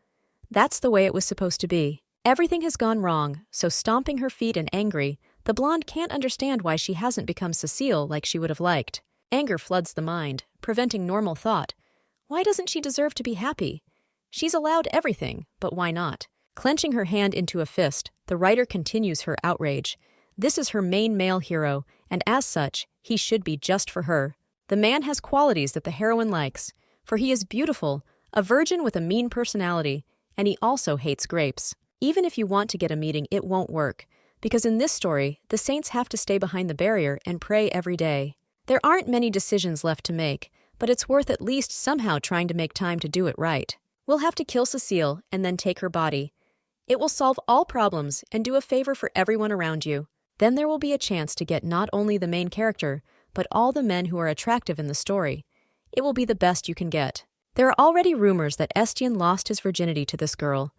That's the way it was supposed to be. Everything has gone wrong, so stomping her feet and angry, the blonde can't understand why she hasn't become Cecile like she would have liked. Anger floods the mind, preventing normal thought. Why doesn't she deserve to be happy? She's allowed everything, but why not? Clenching her hand into a fist, the writer continues her outrage. This is her main male hero, and as such, he should be just for her. The man has qualities that the heroine likes, for he is beautiful, a virgin with a mean personality, and he also hates grapes. Even if you want to get a meeting, it won't work, because in this story, the saints have to stay behind the barrier and pray every day. There aren't many decisions left to make, but it's worth at least somehow trying to make time to do it right. We'll have to kill Cecile and then take her body. It will solve all problems and do a favor for everyone around you. Then there will be a chance to get not only the main character, but all the men who are attractive in the story. It will be the best you can get. There are already rumors that Estienne lost his virginity to this girl.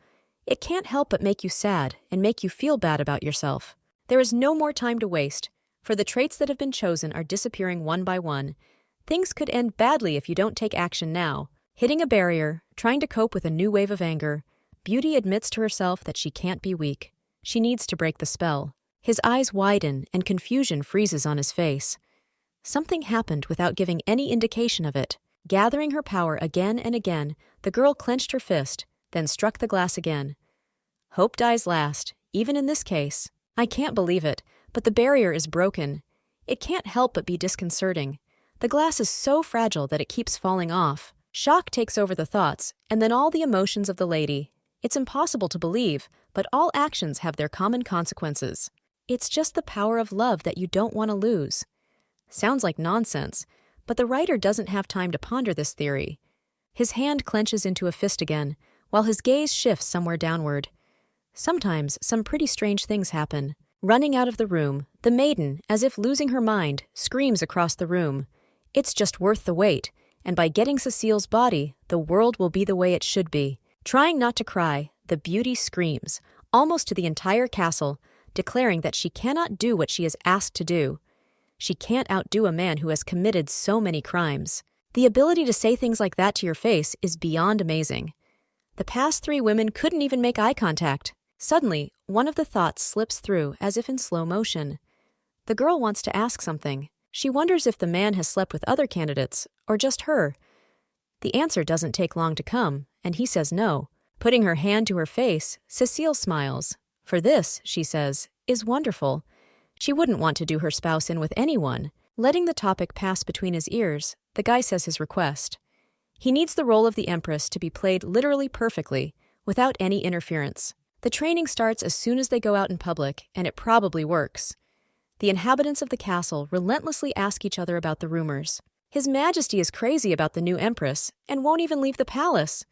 It can't help but make you sad and make you feel bad about yourself. There is no more time to waste, for the traits that have been chosen are disappearing one by one. Things could end badly if you don't take action now. Hitting a barrier, trying to cope with a new wave of anger, Beauty admits to herself that she can't be weak. She needs to break the spell. His eyes widen and confusion freezes on his face. Something happened without giving any indication of it. Gathering her power again and again, the girl clenched her fist, then struck the glass again. Hope dies last, even in this case. I can't believe it, but the barrier is broken. It can't help but be disconcerting. The glass is so fragile that it keeps falling off. Shock takes over the thoughts, and then all the emotions of the lady. It's impossible to believe, but all actions have their common consequences. It's just the power of love that you don't want to lose. Sounds like nonsense, but the writer doesn't have time to ponder this theory. His hand clenches into a fist again, while his gaze shifts somewhere downward. Sometimes some pretty strange things happen. Running out of the room, the maiden, as if losing her mind, screams across the room. It's just worth the wait, and by getting Cecile's body, the world will be the way it should be. Trying not to cry, the beauty screams, almost to the entire castle, declaring that she cannot do what she is asked to do. She can't outdo a man who has committed so many crimes. The ability to say things like that to your face is beyond amazing. The past three women couldn't even make eye contact. Suddenly, one of the thoughts slips through as if in slow motion. The girl wants to ask something. She wonders if the man has slept with other candidates, or just her. The answer doesn't take long to come, and he says no. Putting her hand to her face, Cecile smiles. For this, she says, is wonderful. She wouldn't want to do her spouse in with anyone. Letting the topic pass between his ears, the guy says his request. He needs the role of the Empress to be played literally perfectly, without any interference. The training starts as soon as they go out in public, and it probably works. The inhabitants of the castle relentlessly ask each other about the rumors. His Majesty is crazy about the new Empress, and won't even leave the palace.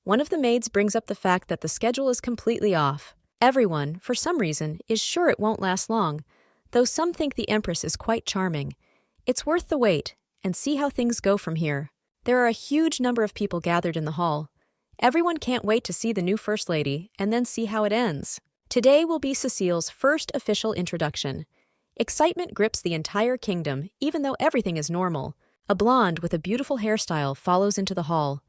One of the maids brings up the fact that the schedule is completely off. Everyone, for some reason, is sure it won't last long, though some think the Empress is quite charming. It's worth the wait, and see how things go from here. There are a huge number of people gathered in the hall. Everyone can't wait to see the new First Lady, and then see how it ends. Today will be Cecile's first official introduction. Excitement grips the entire kingdom, even though everything is normal. A blonde with a beautiful hairstyle follows into the hall.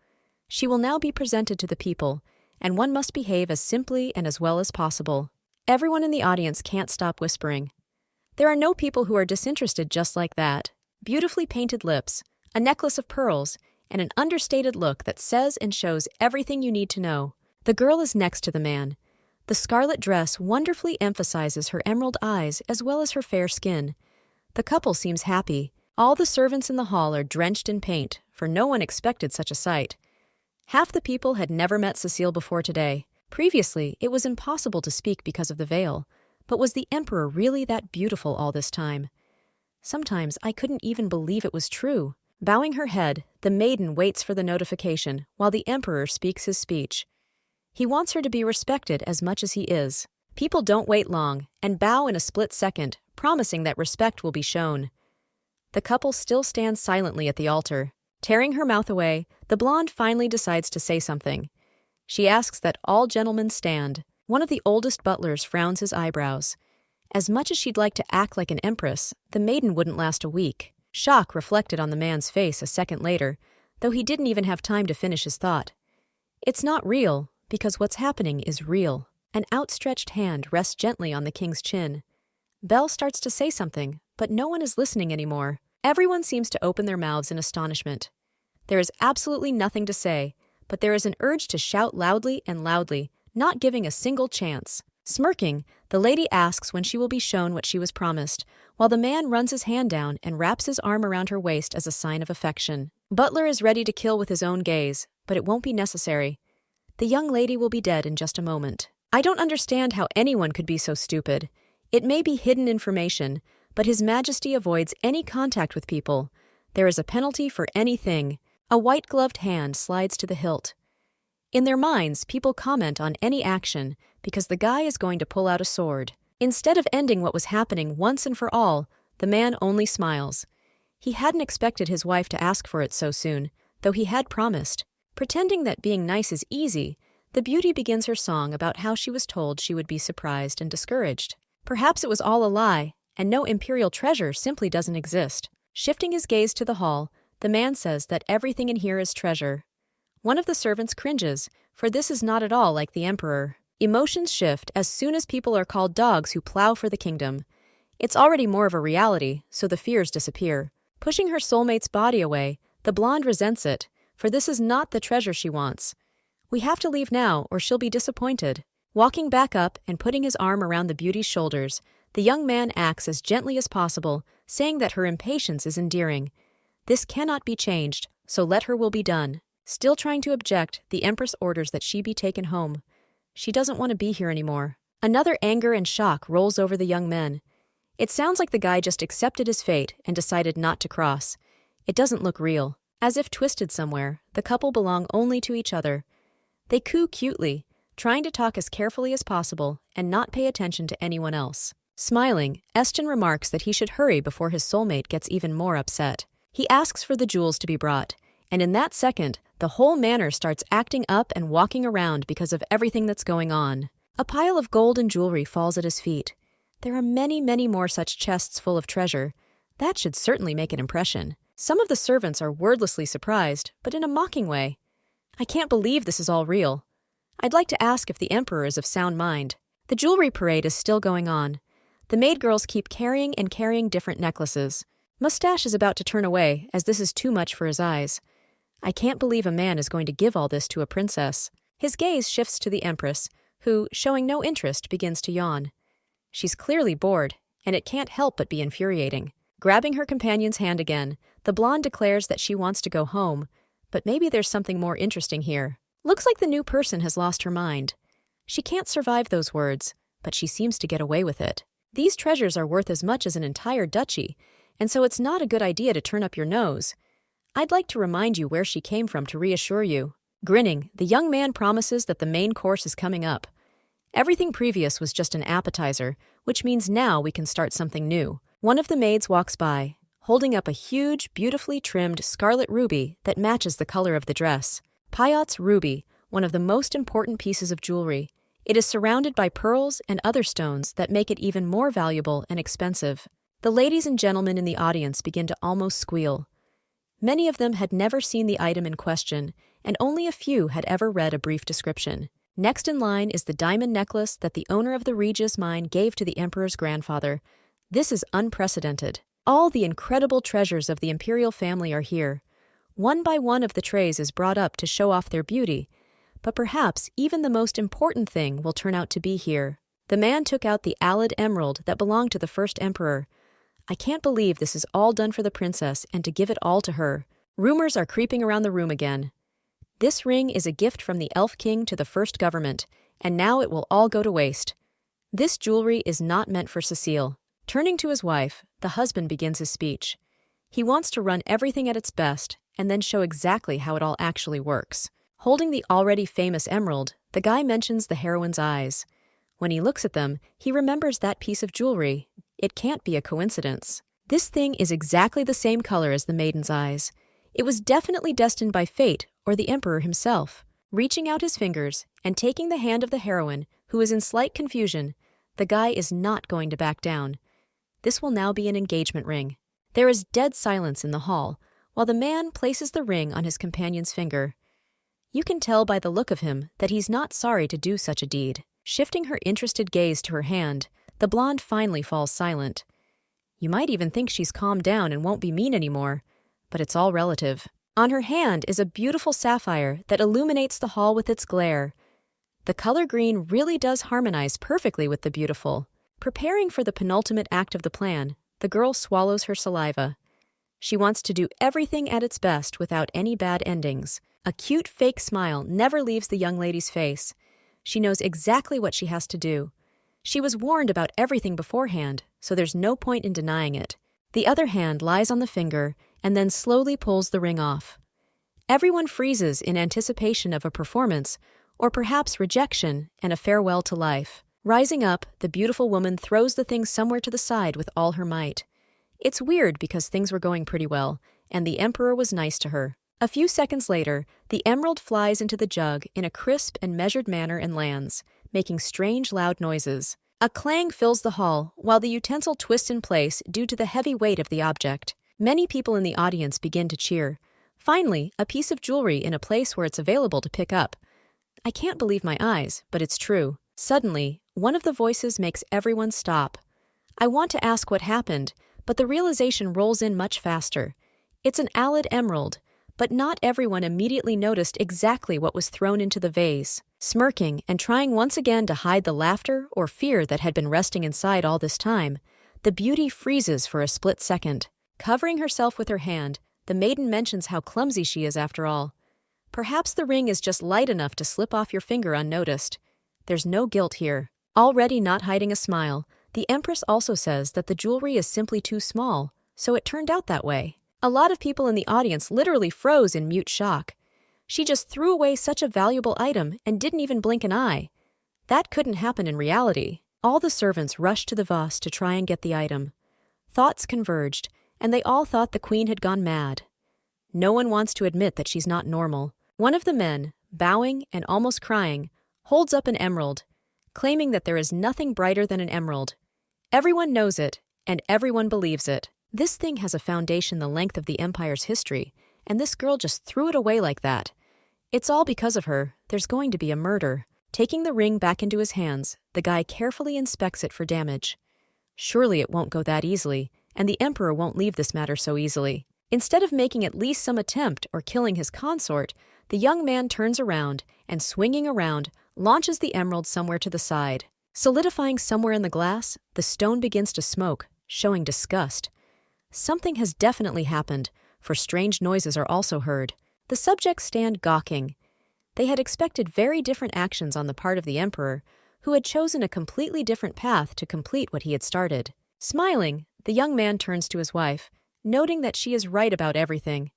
She will now be presented to the people, and one must behave as simply and as well as possible. Everyone in the audience can't stop whispering. There are no people who are disinterested just like that. Beautifully painted lips, a necklace of pearls, and an understated look that says and shows everything you need to know. The girl is next to the man. The scarlet dress wonderfully emphasizes her emerald eyes as well as her fair skin. The couple seems happy. All the servants in the hall are drenched in paint, for no one expected such a sight. Half the people had never met Cecile before today. Previously, it was impossible to speak because of the veil. But was the emperor really that beautiful all this time? Sometimes I couldn't even believe it was true. Bowing her head, the maiden waits for the notification while the emperor speaks his speech. He wants her to be respected as much as he is. People don't wait long and bow in a split second, promising that respect will be shown. The couple still stands silently at the altar. Tearing her mouth away, the blonde finally decides to say something. She asks that all gentlemen stand. One of the oldest butlers frowns his eyebrows. As much as she'd like to act like an empress, the maiden wouldn't last a week. Shock reflected on the man's face a second later, though he didn't even have time to finish his thought. It's not real, because what's happening is real. An outstretched hand rests gently on the king's chin. Belle starts to say something, but no one is listening anymore. Everyone seems to open their mouths in astonishment. There is absolutely nothing to say, but there is an urge to shout loudly and loudly, not giving a single chance. Smirking, the lady asks when she will be shown what she was promised, while the man runs his hand down and wraps his arm around her waist as a sign of affection. Butler is ready to kill with his own gaze, but it won't be necessary. The young lady will be dead in just a moment. I don't understand how anyone could be so stupid. It may be hidden information, but His Majesty avoids any contact with people. There is a penalty for anything. A white-gloved hand slides to the hilt. In their minds, people comment on any action because the guy is going to pull out a sword. Instead of ending what was happening once and for all, the man only smiles. He hadn't expected his wife to ask for it so soon, though he had promised. Pretending that being nice is easy, the beauty begins her song about how she was told she would be surprised and discouraged. Perhaps it was all a lie, and no imperial treasure simply doesn't exist. Shifting his gaze to the hall, the man says that everything in here is treasure. One of the servants cringes, for this is not at all like the emperor. Emotions shift as soon as people are called dogs who plow for the kingdom. It's already more of a reality, so the fears disappear. Pushing her soulmate's body away, the blonde resents it, for this is not the treasure she wants. We have to leave now, or she'll be disappointed. Walking back up and putting his arm around the beauty's shoulders, the young man acts as gently as possible, saying that her impatience is endearing. This cannot be changed, so let her will be done. Still trying to object, the Empress orders that she be taken home. She doesn't want to be here anymore. Another anger and shock rolls over the young men. It sounds like the guy just accepted his fate and decided not to cross. It doesn't look real. As if twisted somewhere, the couple belong only to each other. They coo cutely, trying to talk as carefully as possible and not pay attention to anyone else. Smiling, Eston remarks that he should hurry before his soulmate gets even more upset. He asks for the jewels to be brought, and in that second, the whole manor starts acting up and walking around because of everything that's going on. A pile of gold and jewelry falls at his feet. There are many, many more such chests full of treasure. That should certainly make an impression. Some of the servants are wordlessly surprised, but in a mocking way. I can't believe this is all real. I'd like to ask if the emperor is of sound mind. The jewelry parade is still going on. The maid girls keep carrying and carrying different necklaces. Mustache is about to turn away, as this is too much for his eyes. I can't believe a man is going to give all this to a princess. His gaze shifts to the Empress, who, showing no interest, begins to yawn. She's clearly bored, and it can't help but be infuriating. Grabbing her companion's hand again, the blonde declares that she wants to go home, but maybe there's something more interesting here. Looks like the new person has lost her mind. She can't survive those words, but she seems to get away with it. These treasures are worth as much as an entire duchy, and so it's not a good idea to turn up your nose. I'd like to remind you where she came from to reassure you. Grinning, the young man promises that the main course is coming up. Everything previous was just an appetizer, which means now we can start something new. One of the maids walks by, holding up a huge, beautifully trimmed scarlet ruby that matches the color of the dress. Payot's ruby, one of the most important pieces of jewelry. It is surrounded by pearls and other stones that make it even more valuable and expensive. The ladies and gentlemen in the audience begin to almost squeal. Many of them had never seen the item in question, and only a few had ever read a brief description. Next in line is the diamond necklace that the owner of the Regis mine gave to the emperor's grandfather. This is unprecedented. All the incredible treasures of the imperial family are here. One by one of the trays is brought up to show off their beauty, but perhaps even the most important thing will turn out to be here. The man took out the allied emerald that belonged to the first emperor. I can't believe this is all done for the princess and to give it all to her. Rumors are creeping around the room again. This ring is a gift from the Elf King to the first government, and now it will all go to waste. This jewelry is not meant for Cecile. Turning to his wife, the husband begins his speech. He wants to run everything at its best and then show exactly how it all actually works. Holding the already famous emerald, the guy mentions the heroine's eyes. When he looks at them, he remembers that piece of jewelry. It can't be a coincidence. This thing is exactly the same color as the maiden's eyes. It was definitely destined by fate or the emperor himself. Reaching out his fingers and taking the hand of the heroine, who is in slight confusion, the guy is not going to back down. This will now be an engagement ring. There is dead silence in the hall, while the man places the ring on his companion's finger. You can tell by the look of him that he's not sorry to do such a deed. Shifting her interested gaze to her hand, the blonde finally falls silent. You might even think she's calmed down and won't be mean anymore, but it's all relative. On her hand is a beautiful sapphire that illuminates the hall with its glare. The color green really does harmonize perfectly with the beautiful. Preparing for the penultimate act of the plan, the girl swallows her saliva. She wants to do everything at its best without any bad endings. A cute fake smile never leaves the young lady's face. She knows exactly what she has to do. She was warned about everything beforehand, so there's no point in denying it. The other hand lies on the finger and then slowly pulls the ring off. Everyone freezes in anticipation of a performance, or perhaps rejection and a farewell to life. Rising up, the beautiful woman throws the thing somewhere to the side with all her might. It's weird because things were going pretty well, and the emperor was nice to her. A few seconds later, the emerald flies into the jug in a crisp and measured manner and lands, making strange loud noises. A clang fills the hall, while the utensil twists in place due to the heavy weight of the object. Many people in the audience begin to cheer. Finally, a piece of jewelry in a place where it's available to pick up. I can't believe my eyes, but it's true. Suddenly, one of the voices makes everyone stop. I want to ask what happened, but the realization rolls in much faster. It's an allied emerald, but not everyone immediately noticed exactly what was thrown into the vase. Smirking and trying once again to hide the laughter or fear that had been resting inside all this time, the beauty freezes for a split second. Covering herself with her hand, the maiden mentions how clumsy she is after all. Perhaps the ring is just light enough to slip off your finger unnoticed. There's no guilt here. Already not hiding a smile, the Empress also says that the jewelry is simply too small, so it turned out that way. A lot of people in the audience literally froze in mute shock. She just threw away such a valuable item and didn't even blink an eye. That couldn't happen in reality. All the servants rushed to the vase to try and get the item. Thoughts converged, and they all thought the queen had gone mad. No one wants to admit that she's not normal. One of the men, bowing and almost crying, holds up an emerald, claiming that there is nothing brighter than an emerald. Everyone knows it, and everyone believes it. This thing has a foundation the length of the empire's history, and this girl just threw it away like that. It's all because of her. There's going to be a murder. Taking the ring back into his hands, the guy carefully inspects it for damage. Surely it won't go that easily, and the emperor won't leave this matter so easily. Instead of making at least some attempt or killing his consort, the young man turns around and, swinging around, launches the emerald somewhere to the side. Solidifying somewhere in the glass, the stone begins to smoke, showing disgust. Something has definitely happened, for strange noises are also heard. The subjects stand gawking. They had expected very different actions on the part of the emperor, who had chosen a completely different path to complete what he had started. Smiling, the young man turns to his wife, noting that she is right about everything.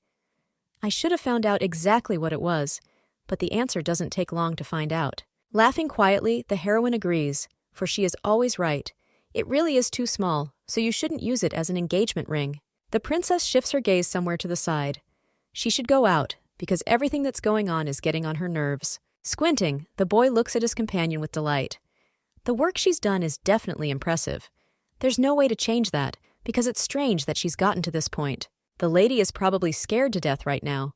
I should have found out exactly what it was, but the answer doesn't take long to find out. Laughing quietly, the heroine agrees, for she is always right. It really is too small, so you shouldn't use it as an engagement ring. The princess shifts her gaze somewhere to the side. She should go out, because everything that's going on is getting on her nerves. Squinting, the boy looks at his companion with delight. The work she's done is definitely impressive. There's no way to change that, because it's strange that she's gotten to this point. The lady is probably scared to death right now.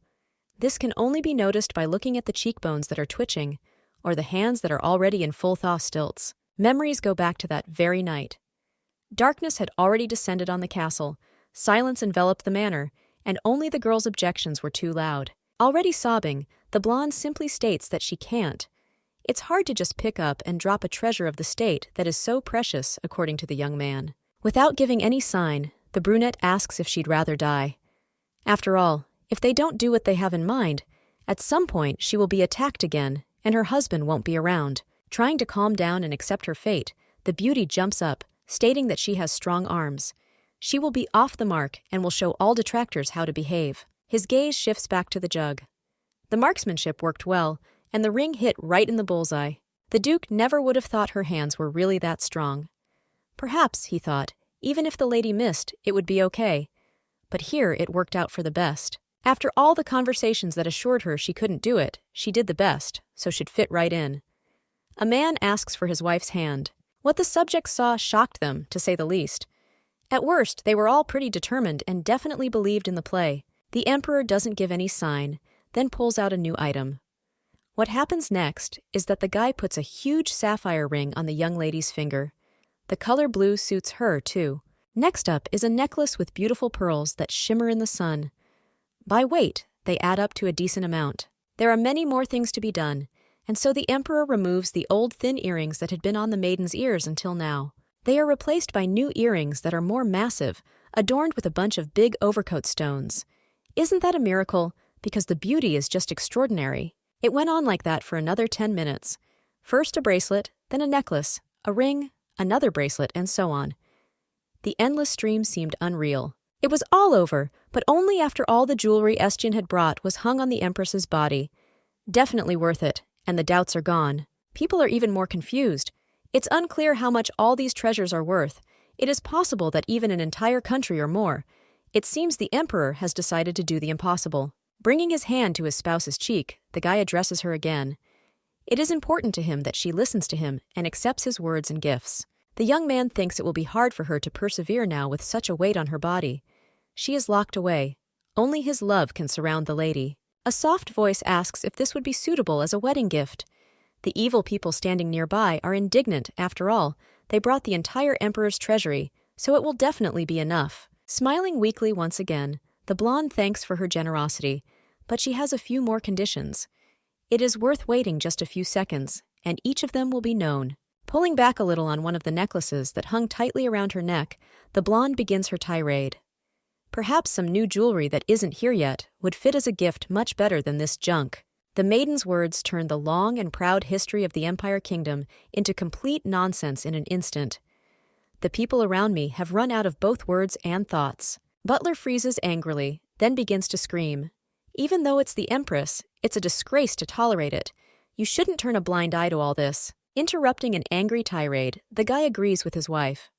This can only be noticed by looking at the cheekbones that are twitching, or the hands that are already in full thaw stilts. Memories go back to that very night. Darkness had already descended on the castle, silence enveloped the manor, and only the girl's objections were too loud. Already sobbing, the blonde simply states that she can't. It's hard to just pick up and drop a treasure of the state that is so precious, according to the young man. Without giving any sign, the brunette asks if she'd rather die. After all, if they don't do what they have in mind, at some point she will be attacked again, and her husband won't be around. Trying to calm down and accept her fate, the beauty jumps up, stating that she has strong arms. She will be off the mark and will show all detractors how to behave. His gaze shifts back to the jug. The marksmanship worked well, and the ring hit right in the bullseye. The Duke never would have thought her hands were really that strong. Perhaps, he thought, even if the lady missed, it would be okay. But here it worked out for the best. After all the conversations that assured her she couldn't do it, she did the best, so she'd fit right in. A man asks for his wife's hand. What the subjects saw shocked them, to say the least. At worst, they were all pretty determined and definitely believed in the play. The emperor doesn't give any sign, then pulls out a new item. What happens next is that the guy puts a huge sapphire ring on the young lady's finger. The color blue suits her, too. Next up is a necklace with beautiful pearls that shimmer in the sun. By weight, they add up to a decent amount. There are many more things to be done, and so the emperor removes the old thin earrings that had been on the maiden's ears until now. They are replaced by new earrings that are more massive, adorned with a bunch of big overcoat stones. Isn't that a miracle? Because the beauty is just extraordinary. It went on like that for another 10 minutes. First a bracelet, then a necklace, a ring, another bracelet, and so on. The endless stream seemed unreal. It was all over, but only after all the jewelry Estienne had brought was hung on the Empress's body. Definitely worth it, and the doubts are gone. People are even more confused. It's unclear how much all these treasures are worth. It is possible that even an entire country or more. It seems the emperor has decided to do the impossible. Bringing his hand to his spouse's cheek, the guy addresses her again. It is important to him that she listens to him and accepts his words and gifts. The young man thinks it will be hard for her to persevere now with such a weight on her body. She is locked away. Only his love can surround the lady. A soft voice asks if this would be suitable as a wedding gift. The evil people standing nearby are indignant. After all, they brought the entire emperor's treasury, so it will definitely be enough. Smiling weakly once again, the blonde thanks for her generosity, but she has a few more conditions. It is worth waiting just a few seconds, and each of them will be known. Pulling back a little on one of the necklaces that hung tightly around her neck, the blonde begins her tirade. Perhaps some new jewelry that isn't here yet would fit as a gift much better than this junk. The maiden's words turn the long and proud history of the Empire Kingdom into complete nonsense in an instant. The people around me have run out of both words and thoughts. Butler freezes angrily, then begins to scream. Even though it's the Empress, it's a disgrace to tolerate it. You shouldn't turn a blind eye to all this. Interrupting an angry tirade, the guy agrees with his wife.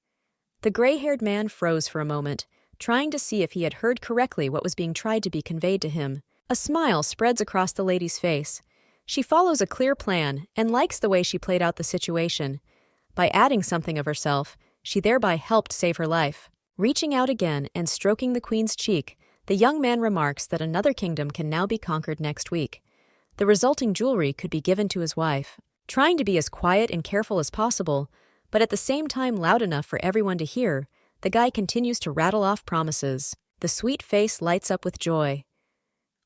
The gray-haired man froze for a moment, trying to see if he had heard correctly what was being tried to be conveyed to him. A smile spreads across the lady's face. She follows a clear plan and likes the way she played out the situation. By adding something of herself, she thereby helped save her life. Reaching out again and stroking the queen's cheek, the young man remarks that another kingdom can now be conquered next week. The resulting jewelry could be given to his wife. Trying to be as quiet and careful as possible, but at the same time loud enough for everyone to hear, the guy continues to rattle off promises. The sweet face lights up with joy.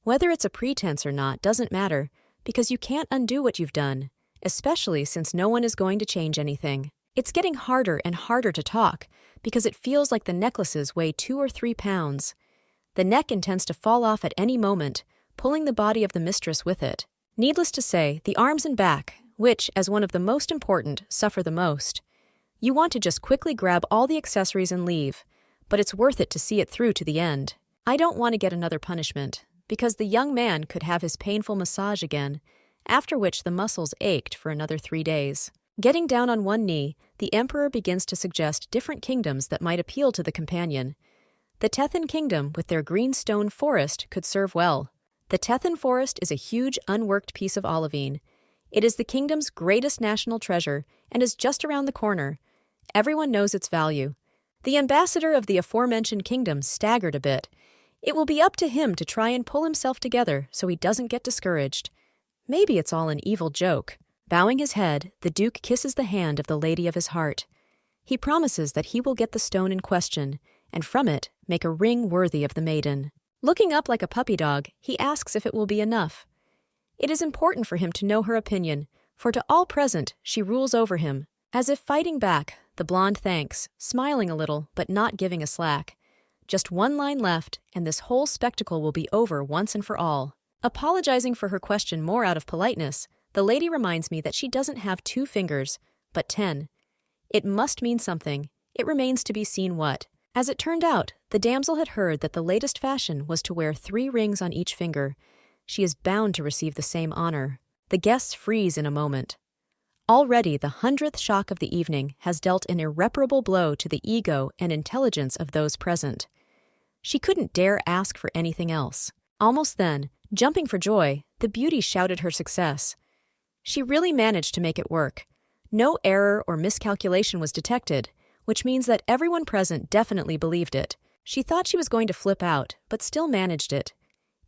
Whether it's a pretense or not doesn't matter, because you can't undo what you've done, especially since no one is going to change anything. It's getting harder and harder to talk, because it feels like the necklaces weigh 2 or 3 pounds. The neck intends to fall off at any moment, pulling the body of the mistress with it. Needless to say, the arms and back, which, as one of the most important, suffer the most. You want to just quickly grab all the accessories and leave, but it's worth it to see it through to the end. I don't want to get another punishment, because the young man could have his painful massage again, after which the muscles ached for another 3 days. Getting down on one knee, the emperor begins to suggest different kingdoms that might appeal to the companion. The Tethan kingdom, with their green stone forest, could serve well. The Tethan forest is a huge, unworked piece of olivine. It is the kingdom's greatest national treasure and is just around the corner. Everyone knows its value. The ambassador of the aforementioned kingdom staggered a bit. It will be up to him to try and pull himself together so he doesn't get discouraged. Maybe it's all an evil joke. Bowing his head, the Duke kisses the hand of the lady of his heart. He promises that he will get the stone in question, and from it make a ring worthy of the maiden. Looking up like a puppy dog, he asks if it will be enough. It is important for him to know her opinion, for to all present she rules over him. As if fighting back, the blonde thanks, smiling a little but not giving a slack. Just one line left, and this whole spectacle will be over once and for all. Apologizing for her question more out of politeness, the lady reminds me that she doesn't have 2 fingers, but 10. It must mean something. It remains to be seen what. As it turned out, the damsel had heard that the latest fashion was to wear 3 rings on each finger. She is bound to receive the same honor. The guests freeze in a moment. Already the 100th shock of the evening has dealt an irreparable blow to the ego and intelligence of those present. She couldn't dare ask for anything else. Almost then, jumping for joy, the beauty shouted her success. She really managed to make it work. No error or miscalculation was detected, which means that everyone present definitely believed it. She thought she was going to flip out, but still managed it.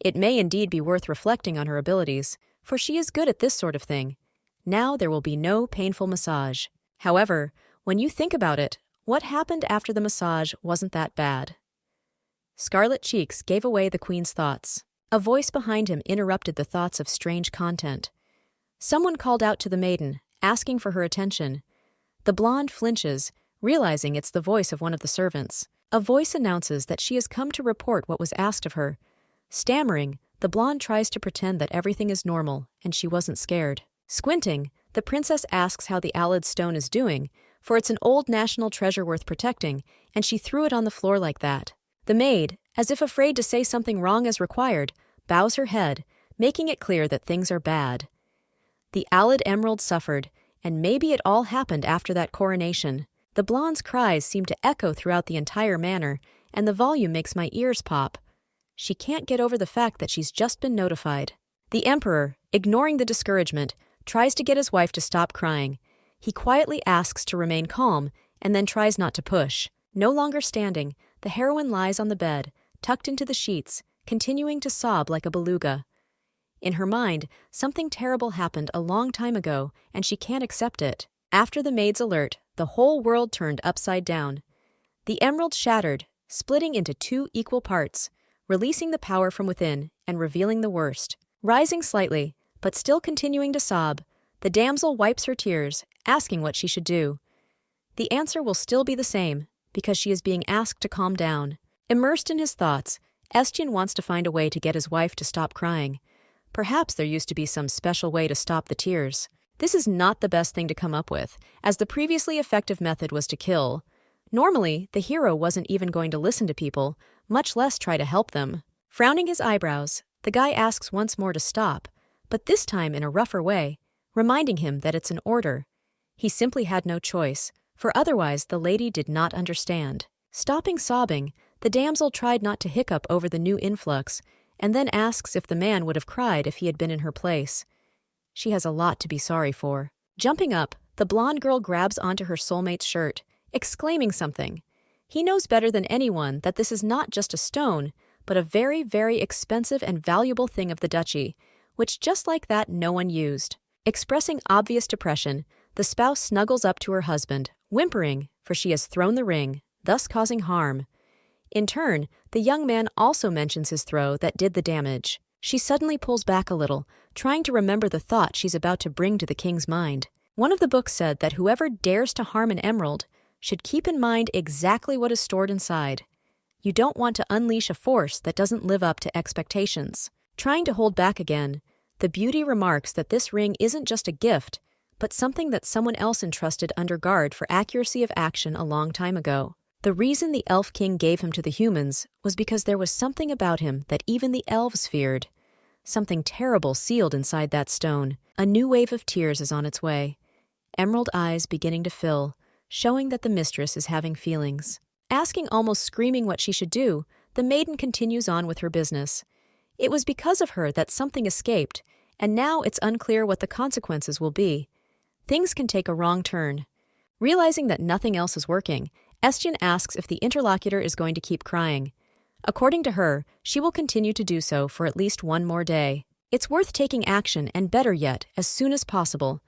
It may indeed be worth reflecting on her abilities, for she is good at this sort of thing. Now there will be no painful massage. However, when you think about it, what happened after the massage wasn't that bad. Scarlet cheeks gave away the queen's thoughts. A voice behind him interrupted the thoughts of strange content. Someone called out to the maiden, asking for her attention. The blonde flinches, realizing it's the voice of one of the servants. A voice announces that she has come to report what was asked of her. Stammering, the blonde tries to pretend that everything is normal, and she wasn't scared. Squinting, the princess asks how the Alid stone is doing, for it's an old national treasure worth protecting, and she threw it on the floor like that. The maid, as if afraid to say something wrong as required, bows her head, making it clear that things are bad. The Alid emerald suffered, and maybe it all happened after that coronation. The blonde's cries seem to echo throughout the entire manor, and the volume makes my ears pop. She can't get over the fact that she's just been notified. The emperor, ignoring the discouragement, tries to get his wife to stop crying. He quietly asks to remain calm, and then tries not to push. No longer standing, the heroine lies on the bed, tucked into the sheets, continuing to sob like a beluga. In her mind, something terrible happened a long time ago, and she can't accept it. After the maid's alert, the whole world turned upside down. The emerald shattered, splitting into 2 equal parts, releasing the power from within and revealing the worst. Rising slightly, but still continuing to sob, the damsel wipes her tears, asking what she should do. The answer will still be the same, because she is being asked to calm down. Immersed in his thoughts, Estienne wants to find a way to get his wife to stop crying. Perhaps there used to be some special way to stop the tears. This is not the best thing to come up with, as the previously effective method was to kill. Normally, the hero wasn't even going to listen to people, much less try to help them. Frowning his eyebrows, the guy asks once more to stop, but this time in a rougher way, reminding him that it's an order. He simply had no choice, for otherwise the lady did not understand. Stopping sobbing, the damsel tried not to hiccup over the new influx, and then asks if the man would have cried if he had been in her place. She has a lot to be sorry for. Jumping up, the blonde girl grabs onto her soulmate's shirt, exclaiming something. He knows better than anyone that this is not just a stone, but a very, very expensive and valuable thing of the duchy, which just like that no one used. Expressing obvious depression, the spouse snuggles up to her husband, whimpering, for she has thrown the ring, thus causing harm. In turn, the young man also mentions his throw that did the damage. She suddenly pulls back a little, trying to remember the thought she's about to bring to the king's mind. One of the books said that whoever dares to harm an emerald should keep in mind exactly what is stored inside. You don't want to unleash a force that doesn't live up to expectations. Trying to hold back again, the beauty remarks that this ring isn't just a gift, but something that someone else entrusted under guard for accuracy of action a long time ago. The reason the elf king gave him to the humans was because there was something about him that even the elves feared. Something terrible sealed inside that stone. A new wave of tears is on its way. Emerald eyes beginning to fill, showing that the mistress is having feelings. Asking, almost screaming what she should do, the maiden continues on with her business. It was because of her that something escaped, and now it's unclear what the consequences will be. Things can take a wrong turn. Realizing that nothing else is working, Estienne asks if the interlocutor is going to keep crying. According to her, she will continue to do so for at least one more day. It's worth taking action, and better yet, as soon as possible.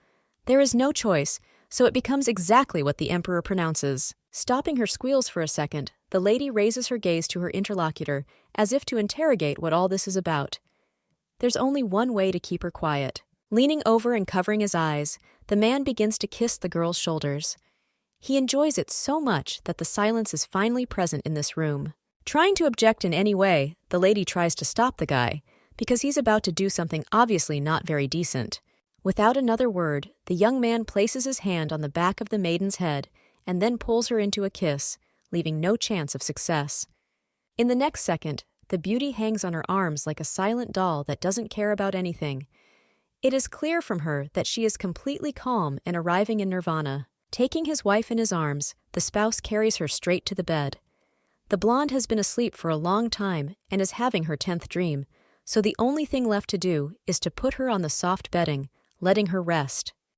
There is no choice, so it becomes exactly what the emperor pronounces. Stopping her squeals for a second, the lady raises her gaze to her interlocutor, as if to interrogate what all this is about. There's only one way to keep her quiet. Leaning over and covering his eyes, the man begins to kiss the girl's shoulders. He enjoys it so much that the silence is finally present in this room. Trying to object in any way, the lady tries to stop the guy, because he's about to do something obviously not very decent. Without another word, the young man places his hand on the back of the maiden's head and then pulls her into a kiss, leaving no chance of success. In the next second, the beauty hangs on her arms like a silent doll that doesn't care about anything. It is clear from her that she is completely calm and arriving in nirvana. Taking his wife in his arms, the spouse carries her straight to the bed. The blonde has been asleep for a long time and is having her 10th dream, so the only thing left to do is to put her on the soft bedding, letting her rest.